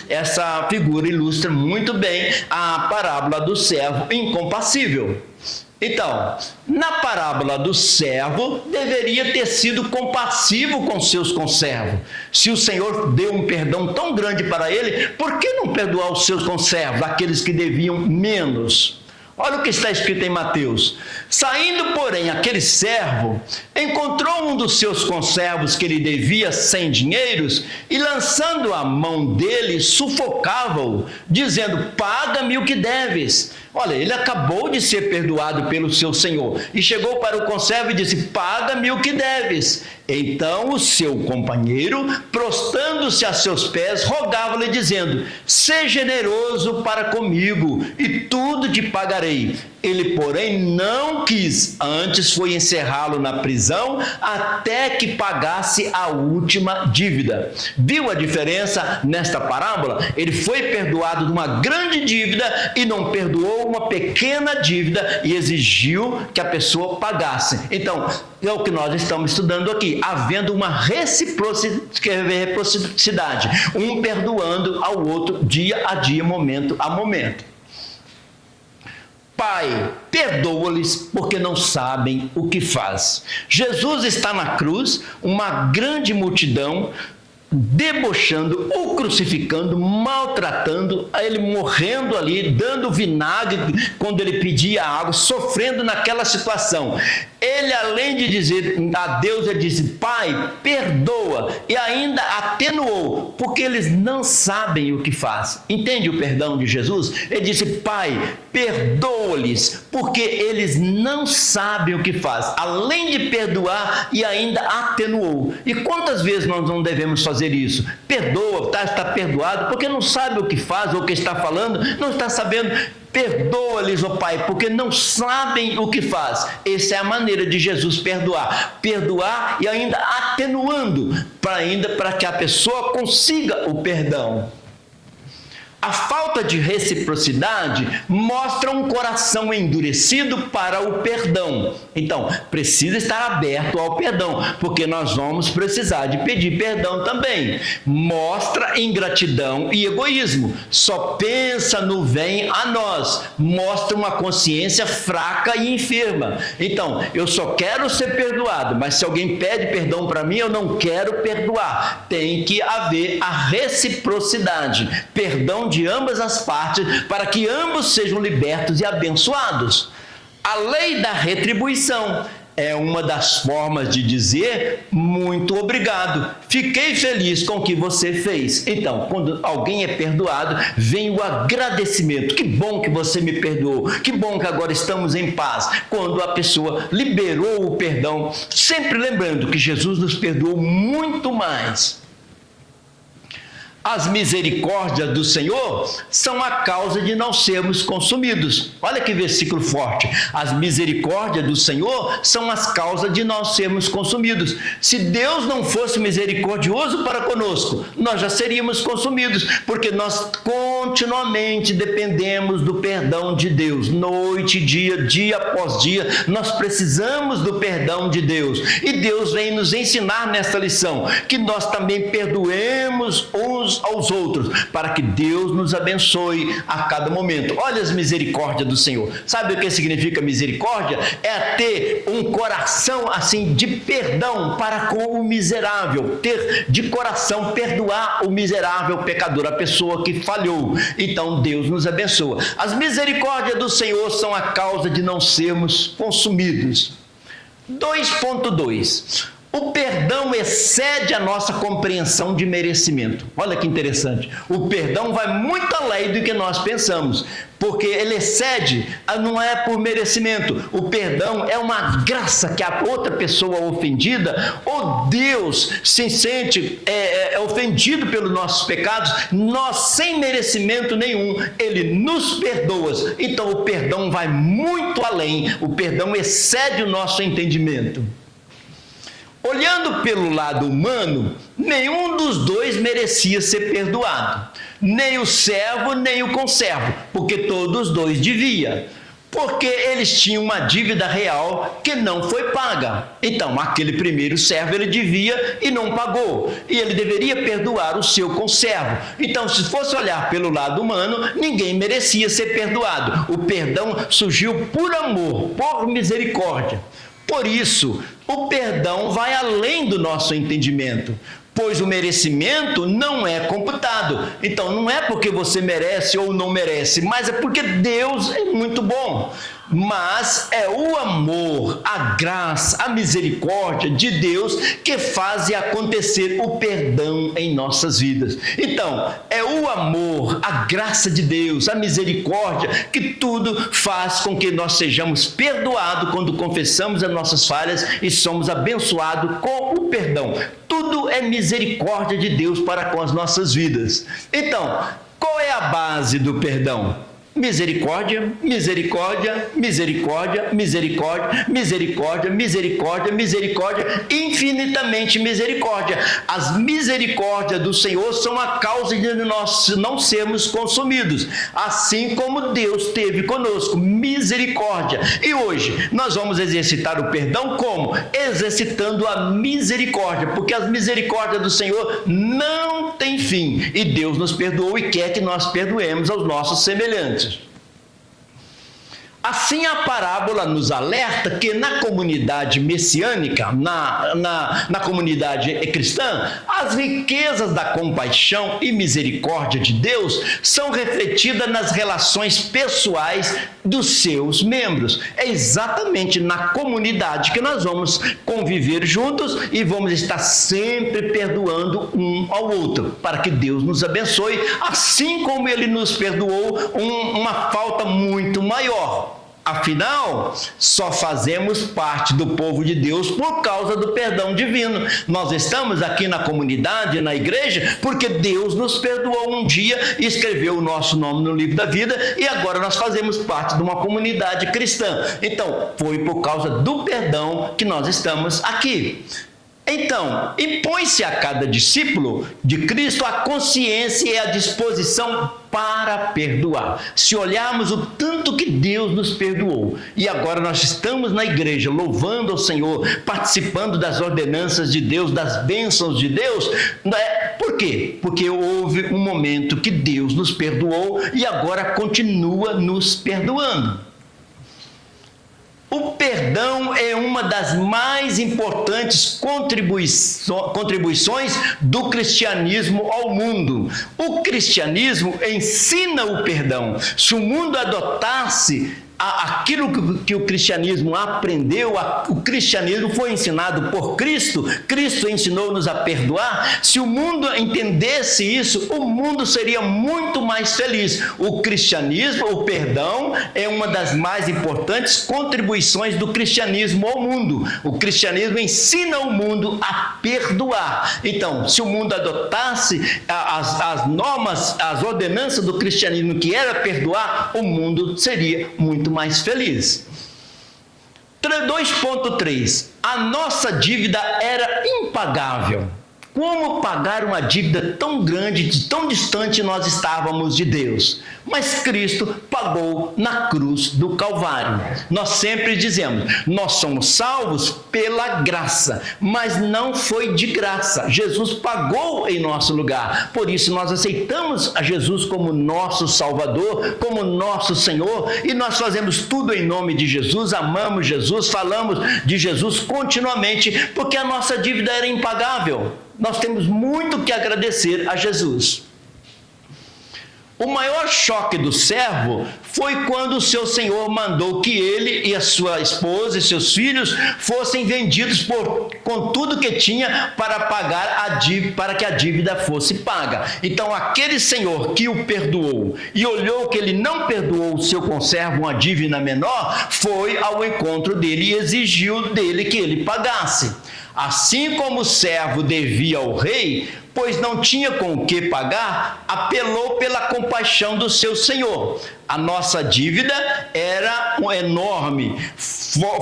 Speaker 2: Essa figura ilustra muito bem a parábola do servo incompassível. Então, na parábola do servo, deveria ter sido compassivo com seus conservos. Se o Senhor deu um perdão tão grande para ele, por que não perdoar os seus conservos, aqueles que deviam menos? Olha o que está escrito em Mateus. Saindo, porém, aquele servo, encontrou um dos seus conservos que lhe devia 100 dinheiros e, lançando a mão dele, sufocava-o, dizendo: paga-me o que deves. Olha, ele acabou de ser perdoado pelo seu senhor e chegou para o conservo e disse: paga-me o que deves. Então o seu companheiro, prostrando-se a seus pés, rogava-lhe, dizendo: seja generoso para comigo e tudo te pagarei. Ele, porém, não quis, antes foi encerrá-lo na prisão até que pagasse a última dívida. Viu a diferença nesta parábola? Ele foi perdoado de uma grande dívida e não perdoou uma pequena dívida e exigiu que a pessoa pagasse. Então, é o que nós estamos estudando aqui, havendo uma reciprocidade, um perdoando ao outro dia a dia, momento a momento. Pai, perdoa-lhes porque não sabem o que faz. Jesus está na cruz, uma grande multidão debochando, o crucificando, maltratando, ele morrendo ali, dando vinagre quando ele pedia água, sofrendo naquela situação. Ele, além de dizer a Deus, ele disse: Pai, perdoa, e ainda atenuou, porque eles não sabem o que faz. Entende o perdão de Jesus? Ele disse: Pai, perdoa-lhes, porque eles não sabem o que faz. Além de perdoar, e ainda atenuou. E quantas vezes nós não devemos fazer isso? Perdoa, está perdoado, porque não sabe o que faz, ou o que está falando, não está sabendo. Perdoa-lhes, ó Pai, porque não sabem o que faz. Essa é a maneira de Jesus perdoar. Perdoar e ainda atenuando, para que a pessoa consiga o perdão. A falta de reciprocidade mostra um coração endurecido para o perdão. Então, precisa estar aberto ao perdão, porque nós vamos precisar de pedir perdão também. Mostra ingratidão e egoísmo. Só pensa no vem a nós. Mostra uma consciência fraca e enferma. Então, eu só quero ser perdoado, mas se alguém pede perdão para mim, eu não quero perdoar. Tem que haver a reciprocidade. Perdão de ambas as partes, para que ambos sejam libertos e abençoados. A lei da retribuição é uma das formas de dizer muito obrigado, fiquei feliz com o que você fez. Então, quando alguém é perdoado, vem o agradecimento. Que bom que você me perdoou, que bom que agora estamos em paz. Quando a pessoa liberou o perdão, sempre lembrando que Jesus nos perdoou muito mais. As misericórdias do Senhor são a causa de não sermos consumidos. Olha que versículo forte. As misericórdias do Senhor são as causas de não sermos consumidos. Se Deus não fosse misericordioso para conosco, nós já seríamos consumidos, porque nós continuamente dependemos do perdão de Deus. Noite, dia após dia, nós precisamos do perdão de Deus. E Deus vem nos ensinar nesta lição, que nós também perdoemos uns aos outros, para que Deus nos abençoe a cada momento. Olha as misericórdias do Senhor. Sabe o que significa misericórdia? É ter um coração assim de perdão para com o miserável, ter de coração perdoar o miserável pecador, a pessoa que falhou. Então Deus nos abençoa. As misericórdias do Senhor são a causa de não sermos consumidos. 2.2. O perdão excede a nossa compreensão de merecimento. Olha que interessante. O perdão vai muito além do que nós pensamos, porque ele excede, não é por merecimento. O perdão é uma graça que a outra pessoa ofendida, ou Deus se sente ofendido pelos nossos pecados, nós sem merecimento nenhum, ele nos perdoa. Então o perdão vai muito além, o perdão excede o nosso entendimento. Olhando pelo lado humano, nenhum dos dois merecia ser perdoado, nem o servo, nem o conservo, porque todos os dois deviam, porque eles tinham uma dívida real que não foi paga. Então, aquele primeiro servo, ele devia e não pagou, e ele deveria perdoar o seu conservo. Então, se fosse olhar pelo lado humano, ninguém merecia ser perdoado. O perdão surgiu por amor, por misericórdia. Por isso, o perdão vai além do nosso entendimento. pois o merecimento não é computado. Então, não é porque você merece ou não merece, mas é porque Deus é muito bom. Mas é o amor, a graça, a misericórdia de Deus que faz acontecer o perdão em nossas vidas. Então, é o amor, a graça de Deus, a misericórdia, que tudo faz com que nós sejamos perdoados quando confessamos as nossas falhas e somos abençoados com o perdão. Tudo é misericórdia de Deus para com as nossas vidas. Então, qual é a base do perdão? Misericórdia, misericórdia, misericórdia, misericórdia, misericórdia, misericórdia, misericórdia, infinitamente misericórdia. As misericórdias do Senhor são a causa de nós não sermos consumidos, assim como Deus teve conosco, misericórdia. E hoje nós vamos exercitar o perdão como? Exercitando a misericórdia, porque as misericórdias do Senhor não têm fim, e Deus nos perdoou e quer que nós perdoemos aos nossos semelhantes. Assim, a parábola nos alerta que na comunidade messiânica, na comunidade cristã, as riquezas da compaixão e misericórdia de Deus são refletidas nas relações pessoais dos seus membros. É exatamente na comunidade que nós vamos conviver juntos e vamos estar sempre perdoando um ao outro, para que Deus nos abençoe, assim como Ele nos perdoou uma falta muito maior. Afinal, só fazemos parte do povo de Deus por causa do perdão divino. Nós estamos aqui na comunidade, na igreja, porque Deus nos perdoou um dia e escreveu o nosso nome no livro da vida, e agora nós fazemos parte de uma comunidade cristã. Então, foi por causa do perdão que nós estamos aqui. Então, impõe-se a cada discípulo de Cristo a consciência e a disposição para perdoar. Se olharmos o tanto que Deus nos perdoou, e agora nós estamos na igreja louvando ao Senhor, participando das ordenanças de Deus, das bênçãos de Deus, por quê? Porque houve um momento que Deus nos perdoou e agora continua nos perdoando. O perdão é uma das mais importantes contribuições do cristianismo ao mundo. O cristianismo ensina o perdão. Se o mundo adotasse aquilo que o cristianismo aprendeu, o cristianismo foi ensinado por Cristo, Cristo ensinou-nos a perdoar. Se o mundo entendesse isso, o mundo seria muito mais feliz. O cristianismo, o perdão, é uma das mais importantes contribuições do cristianismo ao mundo. O cristianismo ensina o mundo a perdoar. Então, se o mundo adotasse as normas, as ordenanças do cristianismo, que era perdoar, o mundo seria muito mais feliz. 2.3. A nossa dívida era impagável. Como pagar uma dívida tão grande, tão distante nós estávamos de Deus? Mas Cristo pagou na cruz do Calvário. Nós sempre dizemos, nós somos salvos pela graça, mas não foi de graça. Jesus pagou em nosso lugar. Por isso nós aceitamos a Jesus como nosso Salvador, como nosso Senhor, e nós fazemos tudo em nome de Jesus, amamos Jesus, falamos de Jesus continuamente, porque a nossa dívida era impagável. Nós temos muito que agradecer a Jesus. O maior choque do servo foi quando o seu senhor mandou que ele e a sua esposa e seus filhos fossem vendidos com tudo que tinha para pagar a dívida, para que a dívida fosse paga. Então aquele senhor que o perdoou e olhou que ele não perdoou o seu conservo uma dívida menor, foi ao encontro dele e exigiu dele que ele pagasse. Assim como o servo devia ao rei, pois não tinha com o que pagar, apelou pela compaixão do seu senhor. A nossa dívida era enorme,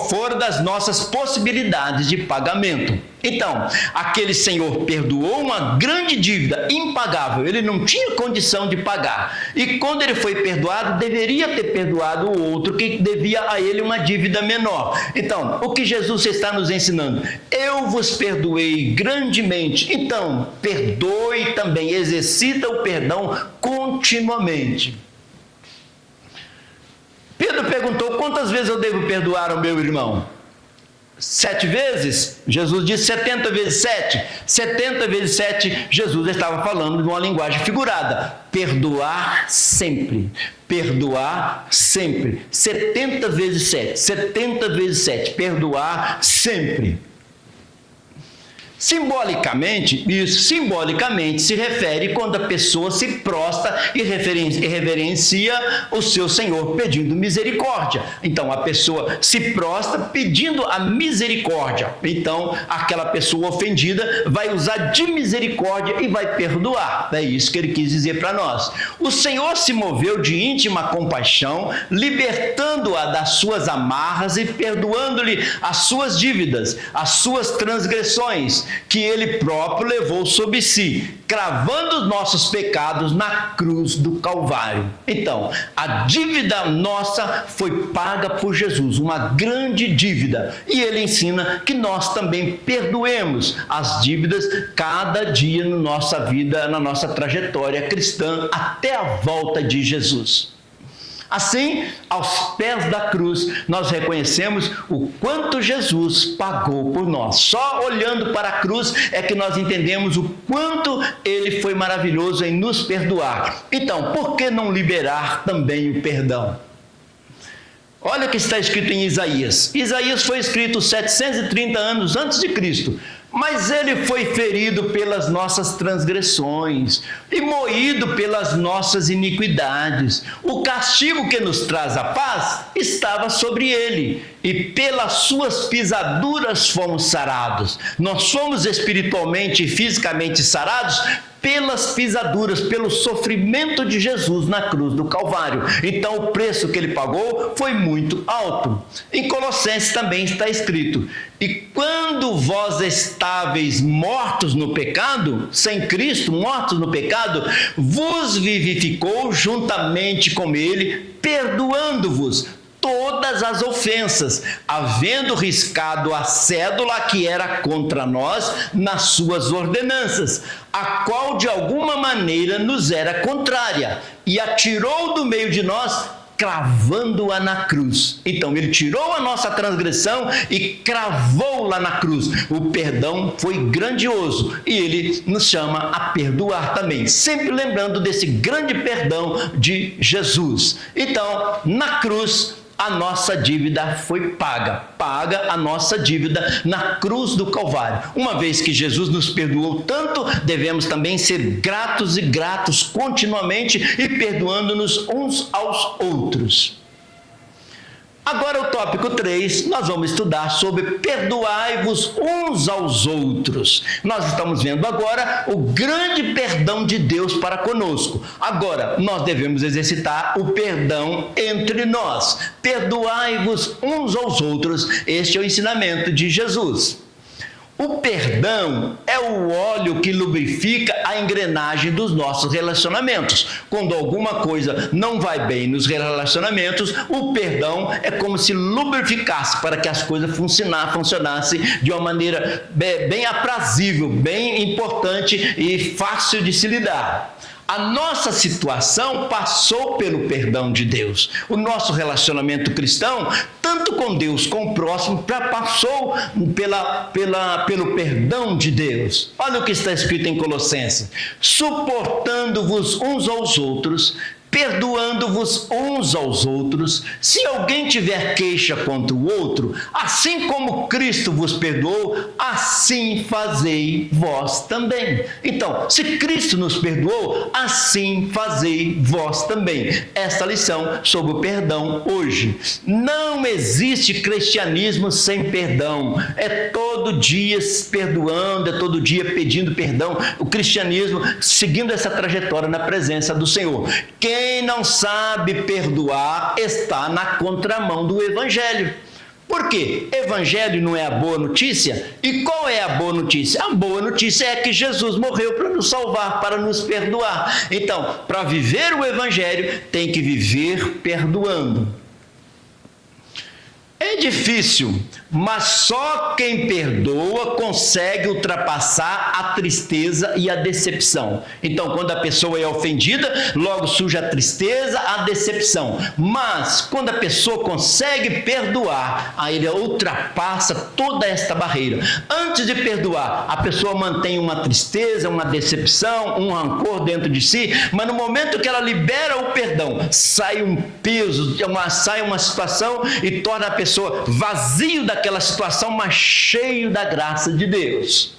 Speaker 2: fora das nossas possibilidades de pagamento. Então, aquele senhor perdoou uma grande dívida impagável, ele não tinha condição de pagar. E quando ele foi perdoado, deveria ter perdoado o outro que devia a ele uma dívida menor. Então, o que Jesus está nos ensinando? Eu vos perdoei grandemente, então perdoe também, exercita o perdão continuamente. Pedro perguntou, quantas vezes eu devo perdoar ao meu irmão? 7 vezes? Jesus disse 70 vezes 7. 70 vezes 7, Jesus estava falando de uma linguagem figurada. Perdoar sempre. Perdoar sempre. 70 vezes 7. 70 vezes 7. Perdoar sempre. Simbolicamente se refere quando a pessoa se prostra e reverencia o seu Senhor pedindo misericórdia. Então a pessoa se prostra pedindo a misericórdia. Então aquela pessoa ofendida vai usar de misericórdia e vai perdoar. É isso que ele quis dizer para nós. O Senhor se moveu de íntima compaixão, libertando-a das suas amarras e perdoando-lhe as suas dívidas, as suas transgressões, que ele próprio levou sobre si, cravando os nossos pecados na cruz do Calvário. Então, a dívida nossa foi paga por Jesus, uma grande dívida. E ele ensina que nós também perdoemos as dívidas cada dia na nossa vida, na nossa trajetória cristã, até a volta de Jesus. Assim, aos pés da cruz, nós reconhecemos o quanto Jesus pagou por nós. Só olhando para a cruz é que nós entendemos o quanto ele foi maravilhoso em nos perdoar. Então, por que não liberar também o perdão? Olha o que está escrito em Isaías. Isaías foi escrito 730 anos antes de Cristo. Mas ele foi ferido pelas nossas transgressões e moído pelas nossas iniquidades. O castigo que nos traz a paz estava sobre ele, e pelas suas pisaduras fomos sarados. Nós fomos espiritualmente e fisicamente sarados pelas pisaduras, pelo sofrimento de Jesus na cruz do Calvário. Então o preço que ele pagou foi muito alto. Em Colossenses também está escrito: e quando vós estáveis mortos no pecado, sem Cristo, mortos no pecado, vos vivificou juntamente com ele, perdoando-vos todas as ofensas, havendo riscado a cédula que era contra nós nas suas ordenanças, a qual de alguma maneira nos era contrária, e a tirou do meio de nós, cravando-a na cruz. Então ele tirou a nossa transgressão e cravou-la na cruz. O perdão foi grandioso e ele nos chama a perdoar também, sempre lembrando desse grande perdão de Jesus. Então, na cruz, a nossa dívida foi paga a nossa dívida na cruz do Calvário. Uma vez que Jesus nos perdoou tanto, devemos também ser gratos e gratos continuamente e perdoando-nos uns aos outros. Agora o tópico 3, nós vamos estudar sobre perdoai-vos uns aos outros. Nós estamos vendo agora o grande perdão de Deus para conosco. Agora, nós devemos exercitar o perdão entre nós. Perdoai-vos uns aos outros. Este é o ensinamento de Jesus. O perdão é o óleo que lubrifica a engrenagem dos nossos relacionamentos. Quando alguma coisa não vai bem nos relacionamentos, o perdão é como se lubrificasse para que as coisas funcionassem de uma maneira bem aprazível, bem importante e fácil de se lidar. A nossa situação passou pelo perdão de Deus. O nosso relacionamento cristão, tanto com Deus como com o próximo, passou pelo perdão de Deus. Olha o que está escrito em Colossenses: suportando-vos uns aos outros, perdoando-vos uns aos outros, se alguém tiver queixa contra o outro, assim como Cristo vos perdoou, assim fazei vós também. Então, se Cristo nos perdoou, assim fazei vós também. Esta lição sobre o perdão hoje. Não existe cristianismo sem perdão. É todo dia perdoando, é todo dia pedindo perdão. O cristianismo seguindo essa trajetória na presença do Senhor. Quem não sabe perdoar está na contramão do Evangelho. Por quê? Evangelho não é a boa notícia? E qual é a boa notícia? A boa notícia é que Jesus morreu para nos salvar, para nos perdoar. Então, para viver o Evangelho, tem que viver perdoando. É difícil, mas só quem perdoa consegue ultrapassar a tristeza e a decepção. Então, quando a pessoa é ofendida, logo surge a tristeza, a decepção. Mas, quando a pessoa consegue perdoar, aí ele ultrapassa toda esta barreira. Antes de perdoar, a pessoa mantém uma tristeza, uma decepção, um rancor dentro de si, mas no momento que ela libera o perdão, sai um peso, sai uma situação e torna a pessoa vazio daquela situação, mas cheio da graça de Deus.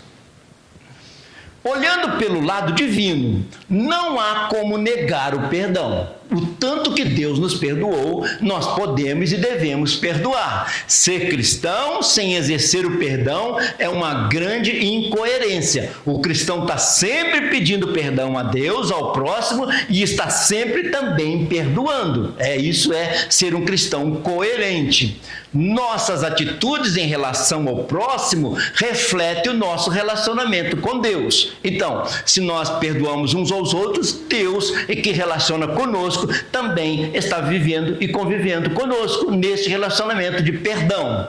Speaker 2: Olhando pelo lado divino, não há como negar o perdão. O tanto que Deus nos perdoou, nós podemos e devemos perdoar. Ser cristão sem exercer o perdão é uma grande incoerência. O cristão está sempre pedindo perdão a Deus, ao próximo, e está sempre também perdoando. Isso é ser um cristão coerente. Nossas atitudes em relação ao próximo refletem o nosso relacionamento com Deus. Então, se nós perdoamos uns aos outros, Deus, que relaciona conosco, também está vivendo e convivendo conosco nesse relacionamento de perdão.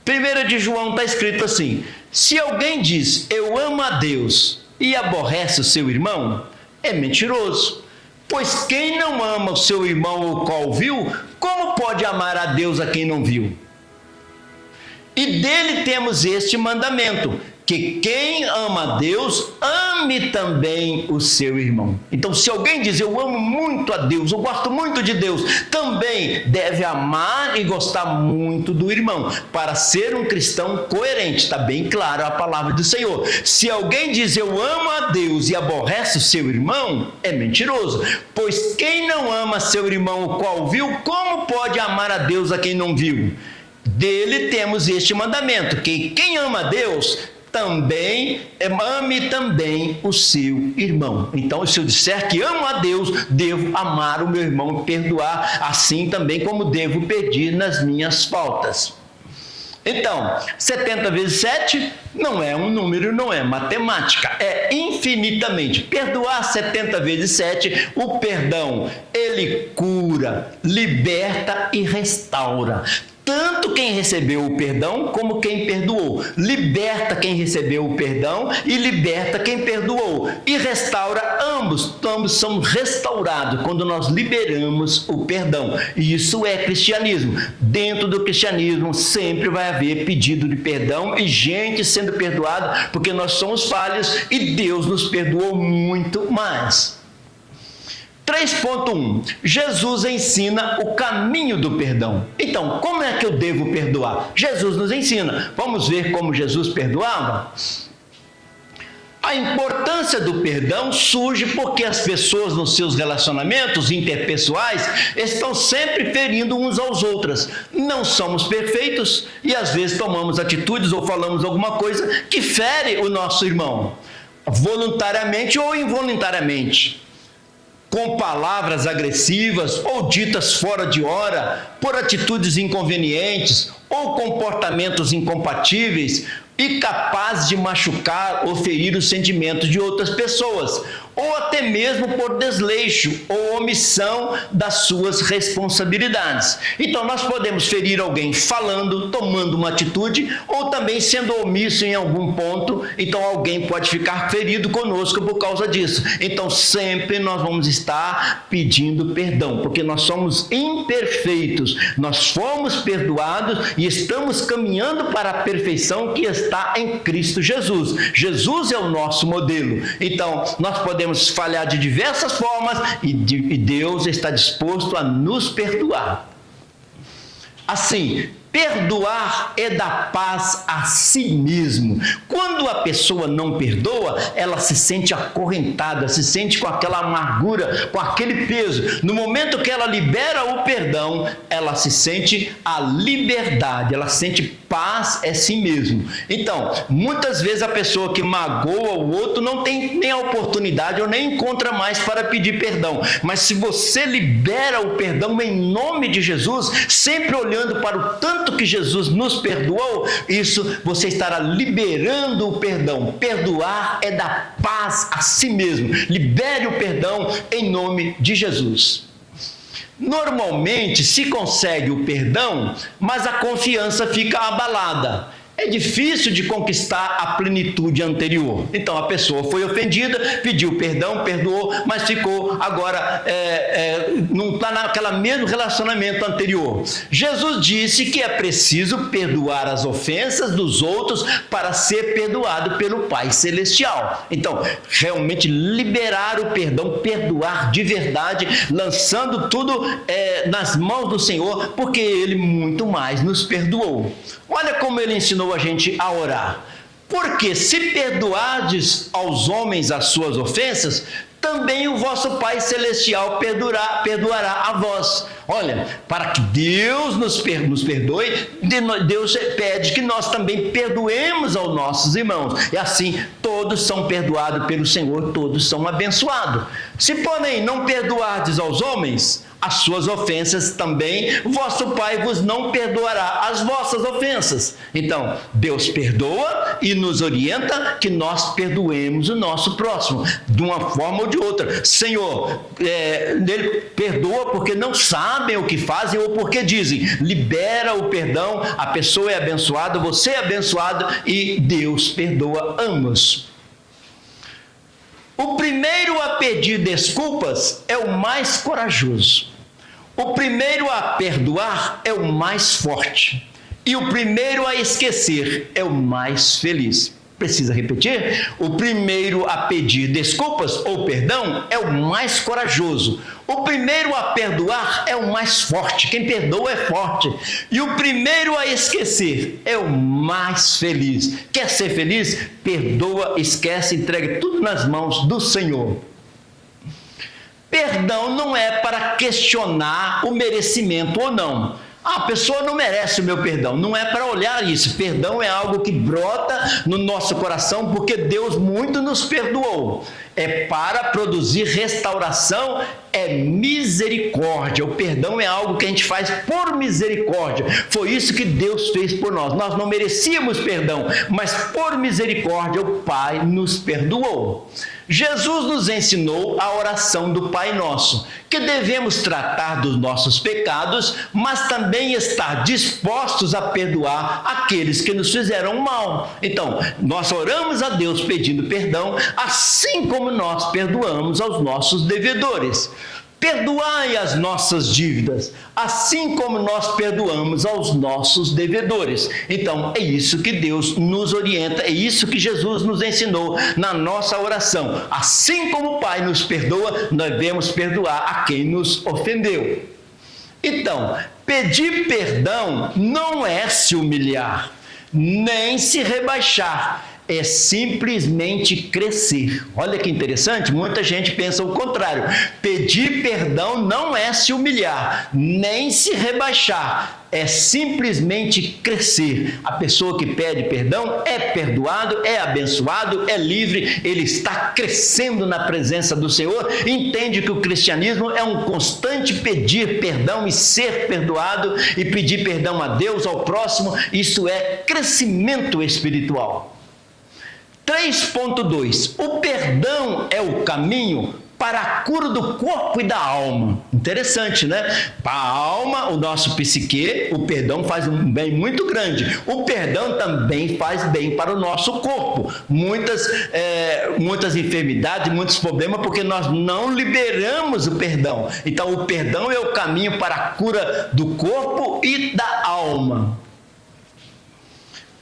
Speaker 2: 1 de João está escrito assim: se alguém diz eu amo a Deus e aborrece o seu irmão, é mentiroso. Pois quem não ama o seu irmão o qual viu, como pode amar a Deus a quem não viu? E dele temos este mandamento, que quem ama a Deus, ame também o seu irmão. Então, se alguém diz, eu amo muito a Deus, eu gosto muito de Deus, também deve amar e gostar muito do irmão, para ser um cristão coerente. Está bem claro a palavra do Senhor. Se alguém diz, eu amo a Deus e aborrece o seu irmão, é mentiroso. Pois quem não ama seu irmão, o qual viu, como pode amar a Deus a quem não viu? Dele temos este mandamento, que quem ama a Deus, também ame também o seu irmão. Então, se eu disser que amo a Deus, devo amar o meu irmão e perdoar, assim também como devo pedir nas minhas faltas. Então, 70 vezes 7 não é um número, não é matemática, é infinitamente. Perdoar 70 vezes 7, o perdão, ele cura, liberta e restaura. Tanto quem recebeu o perdão como quem perdoou. Liberta quem recebeu o perdão e liberta quem perdoou. E restaura ambos. Ambos são restaurados quando nós liberamos o perdão. E isso é cristianismo. Dentro do cristianismo sempre vai haver pedido de perdão e gente sendo perdoada, porque nós somos falhos e Deus nos perdoou muito mais. 3.1. Jesus ensina o caminho do perdão. Então, como é que eu devo perdoar? Jesus nos ensina. Vamos ver como Jesus perdoava? A importância do perdão surge porque as pessoas nos seus relacionamentos interpessoais estão sempre ferindo uns aos outros. Não somos perfeitos e às vezes tomamos atitudes ou falamos alguma coisa que fere o nosso irmão, voluntariamente ou involuntariamente, com palavras agressivas ou ditas fora de hora, por atitudes inconvenientes ou comportamentos incompatíveis e capazes de machucar ou ferir os sentimentos de outras pessoas, ou até mesmo por desleixo ou omissão das suas responsabilidades. Então, nós podemos ferir alguém falando, tomando uma atitude, ou também sendo omisso em algum ponto. Então, alguém pode ficar ferido conosco por causa disso. Então, sempre nós vamos estar pedindo perdão, porque nós somos imperfeitos. Nós fomos perdoados e estamos caminhando para a perfeição que está em Cristo Jesus. Jesus é o nosso modelo. Então, nós podemos falhar de diversas formas e Deus está disposto a nos perdoar. Assim, perdoar é dar paz a si mesmo. Quando a pessoa não perdoa, ela se sente acorrentada, se sente com aquela amargura, com aquele peso. No momento que ela libera o perdão, ela se sente a liberdade, ela sente paz a si mesmo. Então, muitas vezes a pessoa que magoa o outro não tem nem a oportunidade ou nem encontra mais para pedir perdão. Mas se você libera o perdão em nome de Jesus, sempre olhando para o tanto que Jesus nos perdoou, isso você estará liberando o perdão. Perdoar é dar paz a si mesmo. Libere o perdão em nome de Jesus. Normalmente se consegue o perdão, mas a confiança fica abalada. É difícil de conquistar a plenitude anterior. Então a pessoa foi ofendida, pediu perdão, perdoou, mas ficou agora, não está naquele mesmo relacionamento anterior. Jesus disse que é preciso perdoar as ofensas dos outros para ser perdoado pelo Pai Celestial. Então, realmente liberar o perdão, perdoar de verdade, lançando tudo nas mãos do Senhor, porque Ele muito mais nos perdoou. Olha como Ele ensinou a gente a orar. Porque se perdoardes aos homens as suas ofensas, também o vosso Pai Celestial perdoará a vós. Olha, para que Deus nos perdoe, Deus pede que nós também perdoemos aos nossos irmãos. E assim, todos são perdoados pelo Senhor, todos são abençoados. Se, porém, não perdoardes aos homens as suas ofensas, também vosso Pai vos não perdoará as vossas ofensas. Então, Deus perdoa e nos orienta que nós perdoemos o nosso próximo, de uma forma ou de outra. Senhor, Ele perdoa porque não sabem o que fazem ou porque dizem. Libera o perdão, a pessoa é abençoada, você é abençoado e Deus perdoa ambos. O primeiro a pedir desculpas é o mais corajoso. O primeiro a perdoar é o mais forte. E o primeiro a esquecer é o mais feliz. Precisa repetir? O primeiro a pedir desculpas ou perdão é o mais corajoso. O primeiro a perdoar é o mais forte. Quem perdoa é forte. E o primeiro a esquecer é o mais feliz. Quer ser feliz? Perdoa, esquece, entrega tudo nas mãos do Senhor. Perdão não é para questionar o merecimento ou não. A pessoa não merece o meu perdão. Não é para olhar isso. Perdão é algo que brota no nosso coração porque Deus muito nos perdoou. É para produzir restauração, é misericórdia. O perdão é algo que a gente faz por misericórdia. Foi isso que Deus fez por nós. Nós não merecíamos perdão, mas por misericórdia o Pai nos perdoou. Jesus nos ensinou a oração do Pai Nosso, que devemos tratar dos nossos pecados, mas também estar dispostos a perdoar aqueles que nos fizeram mal. Então, nós oramos a Deus pedindo perdão, assim como nós perdoamos aos nossos devedores. Perdoai as nossas dívidas, assim como nós perdoamos aos nossos devedores. Então, é isso que Deus nos orienta, é isso que Jesus nos ensinou na nossa oração. Assim como o Pai nos perdoa, nós devemos perdoar a quem nos ofendeu. Então, pedir perdão não é se humilhar, nem se rebaixar. É simplesmente crescer. Olha que interessante, muita gente pensa o contrário. Pedir perdão não é se humilhar, nem se rebaixar. É simplesmente crescer. A pessoa que pede perdão é perdoado, é abençoado, é livre, ele está crescendo na presença do Senhor, entende que o cristianismo é um constante pedir perdão e ser perdoado e pedir perdão a Deus, ao próximo. Isso é crescimento espiritual. 3.2. O perdão é o caminho para a cura do corpo e da alma. Interessante, né? Para a alma, o nosso psique, o perdão faz um bem muito grande. O perdão também faz bem para o nosso corpo. Muitas enfermidades, muitos problemas, porque nós não liberamos o perdão. Então, o perdão é o caminho para a cura do corpo e da alma.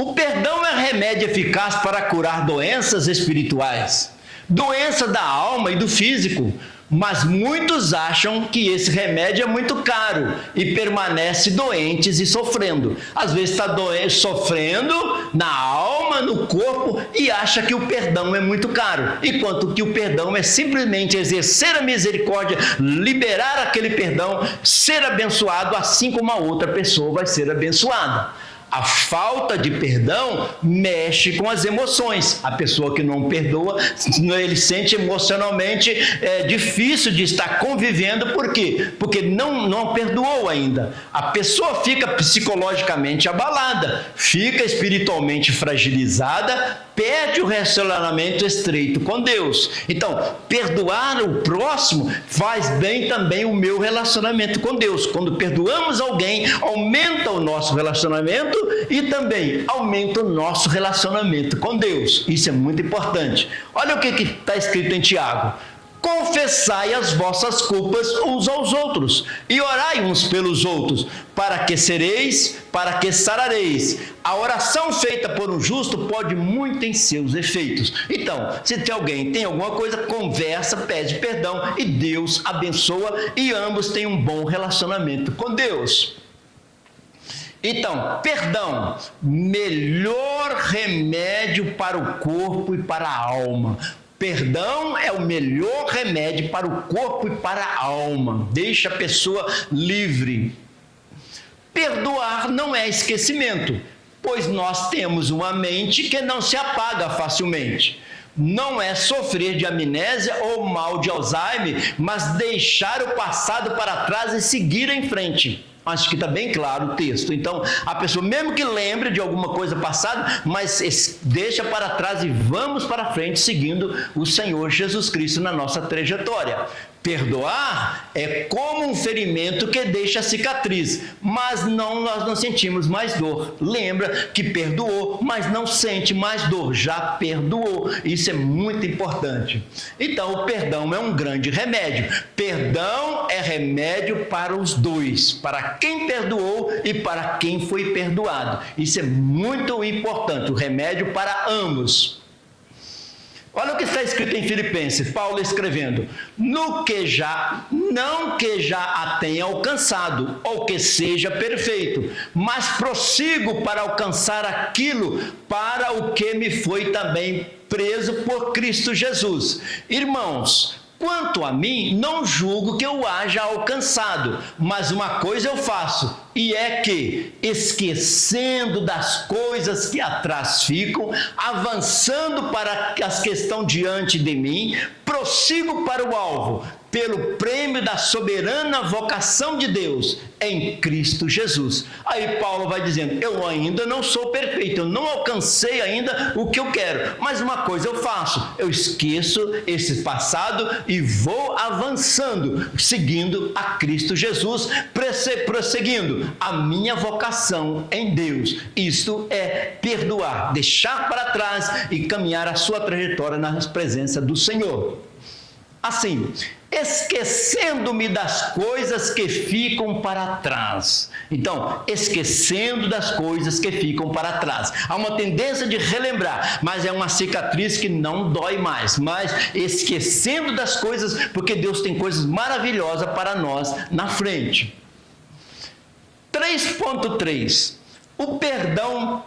Speaker 2: O perdão é remédio eficaz para curar doenças espirituais, doença da alma e do físico, mas muitos acham que esse remédio é muito caro e permanece doentes e sofrendo. Às vezes está sofrendo na alma, no corpo e acha que o perdão é muito caro, enquanto que o perdão é simplesmente exercer a misericórdia, liberar aquele perdão, ser abençoado assim como a outra pessoa vai ser abençoada. A falta de perdão mexe com as emoções. A pessoa que não perdoa, ele sente emocionalmente difícil de estar convivendo. Por quê? Porque não perdoou ainda. A pessoa fica psicologicamente abalada, fica espiritualmente fragilizada, perde o relacionamento estreito com Deus. Então, perdoar o próximo faz bem também o meu relacionamento com Deus. Quando perdoamos alguém, aumenta o nosso relacionamento e também aumenta o nosso relacionamento com Deus. Isso é muito importante. Olha o que está escrito em Tiago. Confessai as vossas culpas uns aos outros e orai uns pelos outros, para que sarareis. A oração feita por um justo pode muito em seus efeitos. Então, se alguém tem alguma coisa, conversa, pede perdão e Deus abençoa e ambos têm um bom relacionamento com Deus. Então, perdão, melhor remédio para o corpo e para a alma. Perdão é o melhor remédio para o corpo e para a alma. Deixa a pessoa livre. Perdoar não é esquecimento, pois nós temos uma mente que não se apaga facilmente. Não é sofrer de amnésia ou mal de Alzheimer, mas deixar o passado para trás e seguir em frente. Acho que está bem claro o texto. Então, a pessoa, mesmo que lembre de alguma coisa passada, mas deixa para trás e vamos para frente, seguindo o Senhor Jesus Cristo na nossa trajetória. Perdoar é como um ferimento que deixa cicatriz, mas nós não sentimos mais dor. Lembra que perdoou, mas não sente mais dor, já perdoou. Isso é muito importante. Então, o perdão é um grande remédio. Perdão é remédio para os dois, para quem perdoou e para quem foi perdoado. Isso é muito importante, o remédio para ambos. Olha o que está escrito em Filipenses, Paulo escrevendo: não que já a tenha alcançado, ou que seja perfeito, mas prossigo para alcançar aquilo para o que me foi também preso por Cristo Jesus. Irmãos, quanto a mim, não julgo que eu haja alcançado, mas uma coisa eu faço, e é que, esquecendo das coisas que atrás ficam, avançando para as que estão diante de mim, prossigo para o alvo, pelo prêmio da soberana vocação de Deus em Cristo Jesus. Aí Paulo vai dizendo, eu ainda não sou perfeito, eu não alcancei ainda o que eu quero, mas uma coisa eu faço, eu esqueço esse passado e vou avançando, seguindo a Cristo Jesus, prosseguindo a minha vocação em Deus. Isto é perdoar, deixar para trás e caminhar a sua trajetória na presença do Senhor. Assim, esquecendo-me das coisas que ficam para trás. Então, esquecendo das coisas que ficam para trás. Há uma tendência de relembrar, mas é uma cicatriz que não dói mais. Mas esquecendo das coisas, porque Deus tem coisas maravilhosas para nós na frente. 3.3. O perdão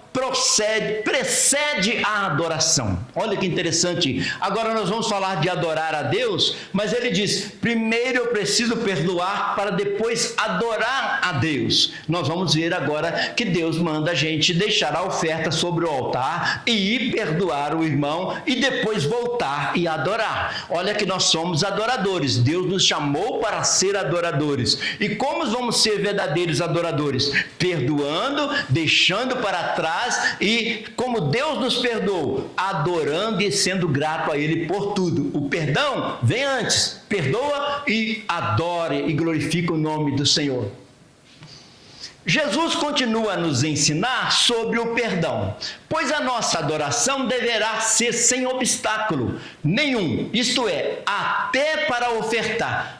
Speaker 2: precede a adoração. Olha que interessante. Agora nós vamos falar de adorar a Deus, mas ele diz, primeiro eu preciso perdoar para depois adorar a Deus. Nós vamos ver agora que Deus manda a gente deixar a oferta sobre o altar e ir perdoar o irmão e depois voltar e adorar. Olha que nós somos adoradores. Deus nos chamou para ser adoradores. E como vamos ser verdadeiros adoradores? Perdoando, deixando para trás e, como Deus nos perdoou, adorando e sendo grato a Ele por tudo. O perdão vem antes. Perdoa e adore e glorifica o nome do Senhor. Jesus continua a nos ensinar sobre o perdão, pois a nossa adoração deverá ser sem obstáculo nenhum, isto é, até para ofertar.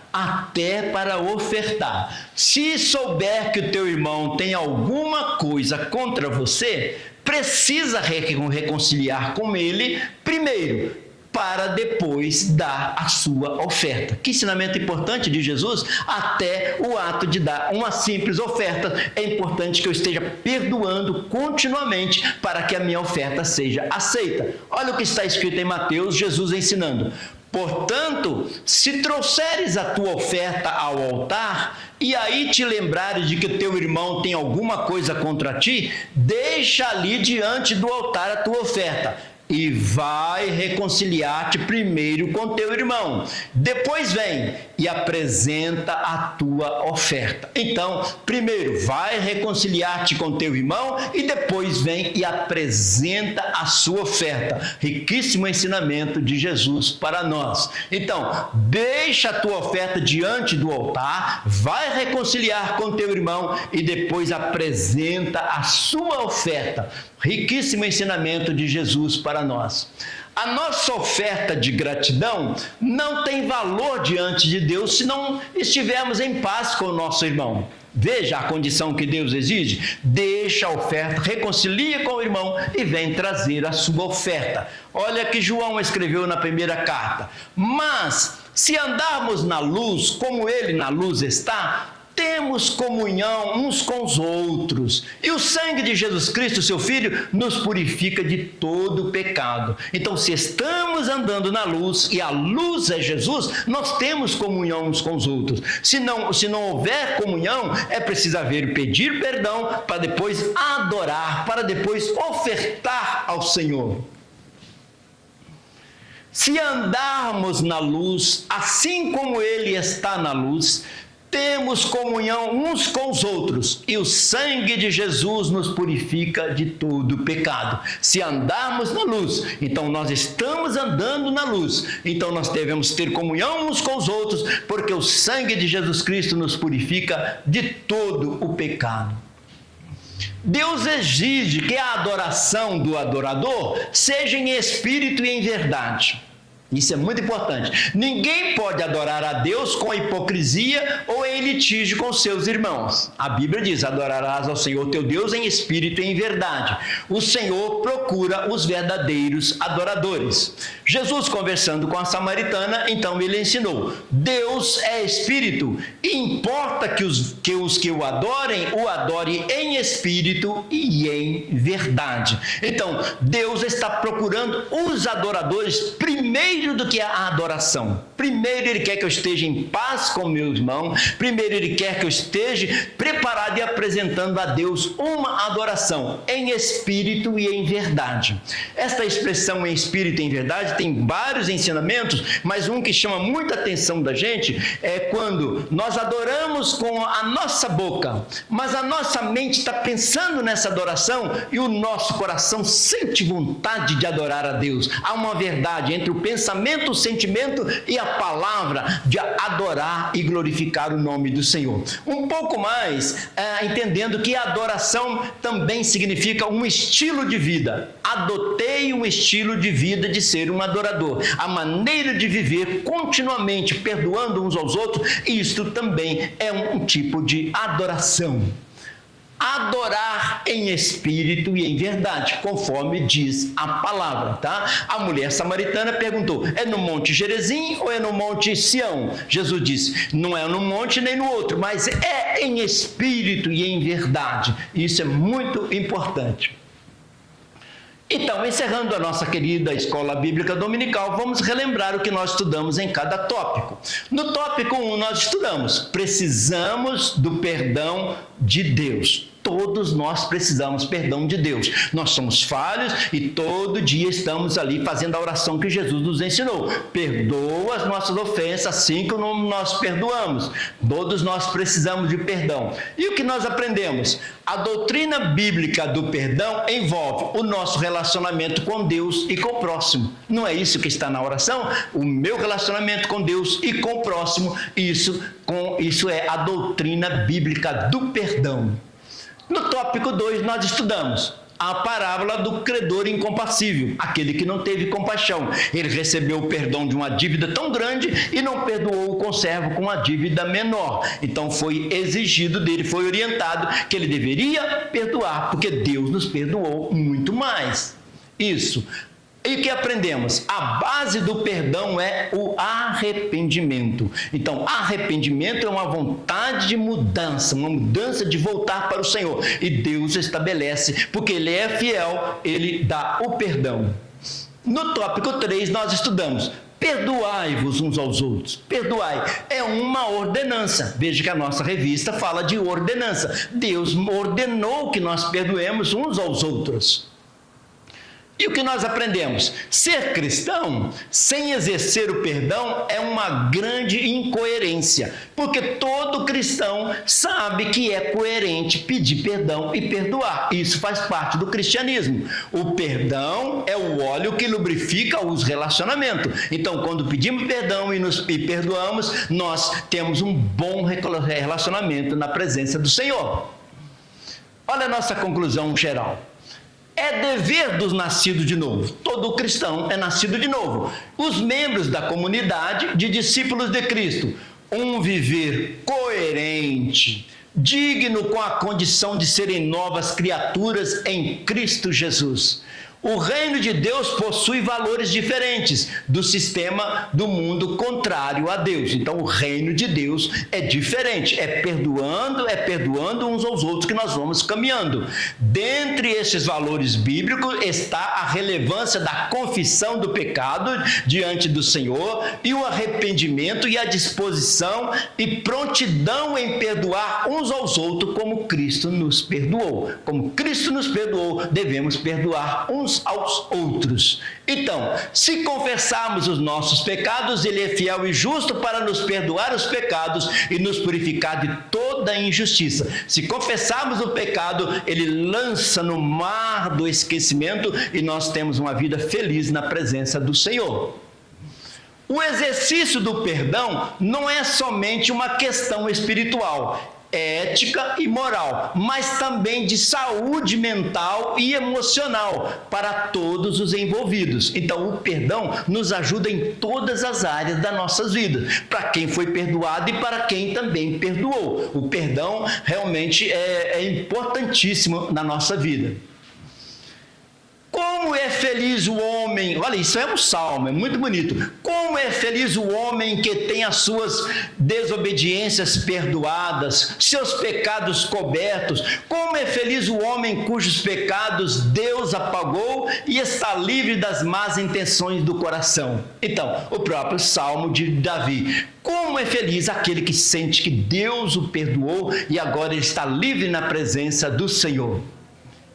Speaker 2: Se souber que o teu irmão tem alguma coisa contra você, precisa reconciliar com ele primeiro, para depois dar a sua oferta. Que ensinamento importante de Jesus, até o ato de dar uma simples oferta, é importante que eu esteja perdoando continuamente para que a minha oferta seja aceita. Olha o que está escrito em Mateus, Jesus ensinando, Portanto, se trouxeres a tua oferta ao altar, e aí te lembrares de que teu irmão tem alguma coisa contra ti, deixa ali diante do altar a tua oferta, e vai reconciliar-te primeiro com teu irmão. Depois vem e apresenta a tua oferta. Então, primeiro vai reconciliar-te com teu irmão e depois vem e apresenta a sua oferta. Riquíssimo ensinamento de Jesus para nós. Então, deixa a tua oferta diante do altar, vai reconciliar com teu irmão e depois apresenta a sua oferta. Riquíssimo ensinamento de Jesus para nós. A nossa oferta de gratidão não tem valor diante de Deus se não estivermos em paz com o nosso irmão. Veja a condição que Deus exige: deixa a oferta, reconcilia com o irmão e vem trazer a sua oferta. Olha que João escreveu na primeira carta: mas se andarmos na luz, como ele na luz está, temos comunhão uns com os outros, e o sangue de Jesus Cristo, seu Filho, nos purifica de todo o pecado. Então, se estamos andando na luz, e a luz é Jesus, nós temos comunhão uns com os outros. Se não houver comunhão, é preciso pedir perdão, para depois adorar, para depois ofertar ao Senhor. Se andarmos na luz, assim como Ele está na luz, temos comunhão uns com os outros, e o sangue de Jesus nos purifica de todo pecado. Se andarmos na luz, então nós estamos andando na luz, então nós devemos ter comunhão uns com os outros, porque o sangue de Jesus Cristo nos purifica de todo o pecado. Deus exige que a adoração do adorador seja em espírito e em verdade. Isso é muito importante. Ninguém pode adorar a Deus com hipocrisia ou em litígio com seus irmãos. A Bíblia diz: adorarás ao Senhor teu Deus em espírito e em verdade. O Senhor procura os verdadeiros adoradores. Jesus, conversando com a samaritana, então ele ensinou: Deus é espírito, e importa que os que o adorem em espírito e em verdade. Então, Deus está procurando os adoradores primeiro do que a adoração. Primeiro Ele quer que eu esteja em paz com meu irmão, primeiro Ele quer que eu esteja preparado e apresentando a Deus uma adoração em espírito e em verdade. Esta expressão em espírito e em verdade tem vários ensinamentos, mas um que chama muita atenção da gente é quando nós adoramos com a nossa boca, mas a nossa mente está pensando nessa adoração e o nosso coração sente vontade de adorar a Deus. Há uma verdade entre o pensamento, o sentimento e a palavra de adorar e glorificar o nome do Senhor. Um pouco mais, entendendo que a adoração também significa um estilo de vida. Adotei um estilo de vida de ser um adorador. A maneira de viver continuamente perdoando uns aos outros, isto também é um tipo de adoração. Adorar em espírito e em verdade, conforme diz a palavra, tá? A mulher samaritana perguntou: é no Monte Gerizim ou é no Monte Sião? Jesus disse: não é no monte nem no outro, mas é em espírito e em verdade. Isso é muito importante. Então, encerrando a nossa querida Escola Bíblica Dominical, vamos relembrar o que nós estudamos em cada tópico. No tópico 1, nós estudamos: precisamos do perdão de Deus. Todos nós precisamos perdão de Deus. Nós somos falhos e todo dia estamos ali fazendo a oração que Jesus nos ensinou. Perdoa as nossas ofensas, assim como nós perdoamos. Todos nós precisamos de perdão. E o que nós aprendemos? A doutrina bíblica do perdão envolve o nosso relacionamento com Deus e com o próximo. Não é isso que está na oração? O meu relacionamento com Deus e com o próximo, isso é a doutrina bíblica do perdão. No tópico 2, nós estudamos a parábola do credor incompassível, aquele que não teve compaixão. Ele recebeu o perdão de uma dívida tão grande e não perdoou o conservo com uma dívida menor. Então foi exigido dele, foi orientado que ele deveria perdoar, porque Deus nos perdoou muito mais. Isso. E o que aprendemos? A base do perdão é o arrependimento. Então, arrependimento é uma vontade de mudança, uma mudança de voltar para o Senhor. E Deus estabelece, porque Ele é fiel, Ele dá o perdão. No tópico 3, nós estudamos perdoai-vos uns aos outros. Perdoai é uma ordenança. Veja que a nossa revista fala de ordenança. Deus ordenou que nós perdoemos uns aos outros. E o que nós aprendemos? Ser cristão sem exercer o perdão é uma grande incoerência, porque todo cristão sabe que é coerente pedir perdão e perdoar. Isso faz parte do cristianismo. O perdão é o óleo que lubrifica os relacionamentos. Então, quando pedimos perdão e perdoamos, nós temos um bom relacionamento na presença do Senhor. Olha a nossa conclusão geral. É dever dos nascidos de novo. Todo cristão é nascido de novo. Os membros da comunidade de discípulos de Cristo, um viver coerente, digno com a condição de serem novas criaturas em Cristo Jesus. O reino de Deus possui valores diferentes do sistema do mundo contrário a Deus. Então, o reino de Deus é diferente, é perdoando uns aos outros que nós vamos caminhando. Dentre esses valores bíblicos está a relevância da confissão do pecado diante do Senhor e o arrependimento e a disposição e prontidão em perdoar uns aos outros como Cristo nos perdoou. Como Cristo nos perdoou, devemos perdoar uns aos outros. Então, se confessarmos os nossos pecados, Ele é fiel e justo para nos perdoar os pecados e nos purificar de toda injustiça. Se confessarmos o pecado, Ele lança no mar do esquecimento e nós temos uma vida feliz na presença do Senhor. O exercício do perdão não é somente uma questão espiritual, ética e moral, mas também de saúde mental e emocional para todos os envolvidos. Então, o perdão nos ajuda em todas as áreas das nossas vidas, para quem foi perdoado e para quem também perdoou. O perdão realmente é importantíssimo na nossa vida. Como é feliz o homem, olha, isso é um salmo, é muito bonito. Como é feliz o homem que tem as suas desobediências perdoadas, seus pecados cobertos. Como é feliz o homem cujos pecados Deus apagou e está livre das más intenções do coração. Então, o próprio salmo de Davi. Como é feliz aquele que sente que Deus o perdoou e agora ele está livre na presença do Senhor.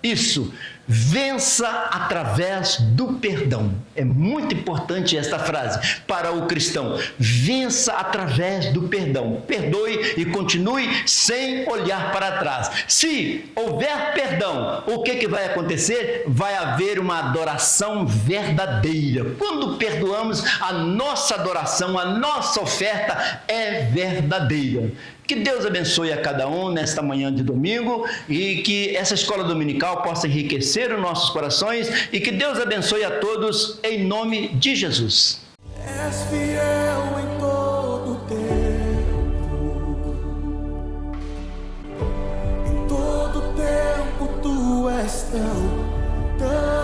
Speaker 2: Isso, vença através do perdão. É muito importante esta frase para o cristão. Vença através do perdão. Perdoe e continue sem olhar para trás. Se houver perdão, o que vai acontecer? Vai haver uma adoração verdadeira. Quando perdoamos, a nossa adoração, a nossa oferta é verdadeira. Que Deus abençoe a cada um nesta manhã de domingo e que essa escola dominical possa enriquecer os nossos corações e que Deus abençoe a todos em nome de Jesus.
Speaker 1: És fiel em todo tempo, em todo tempo tu és tão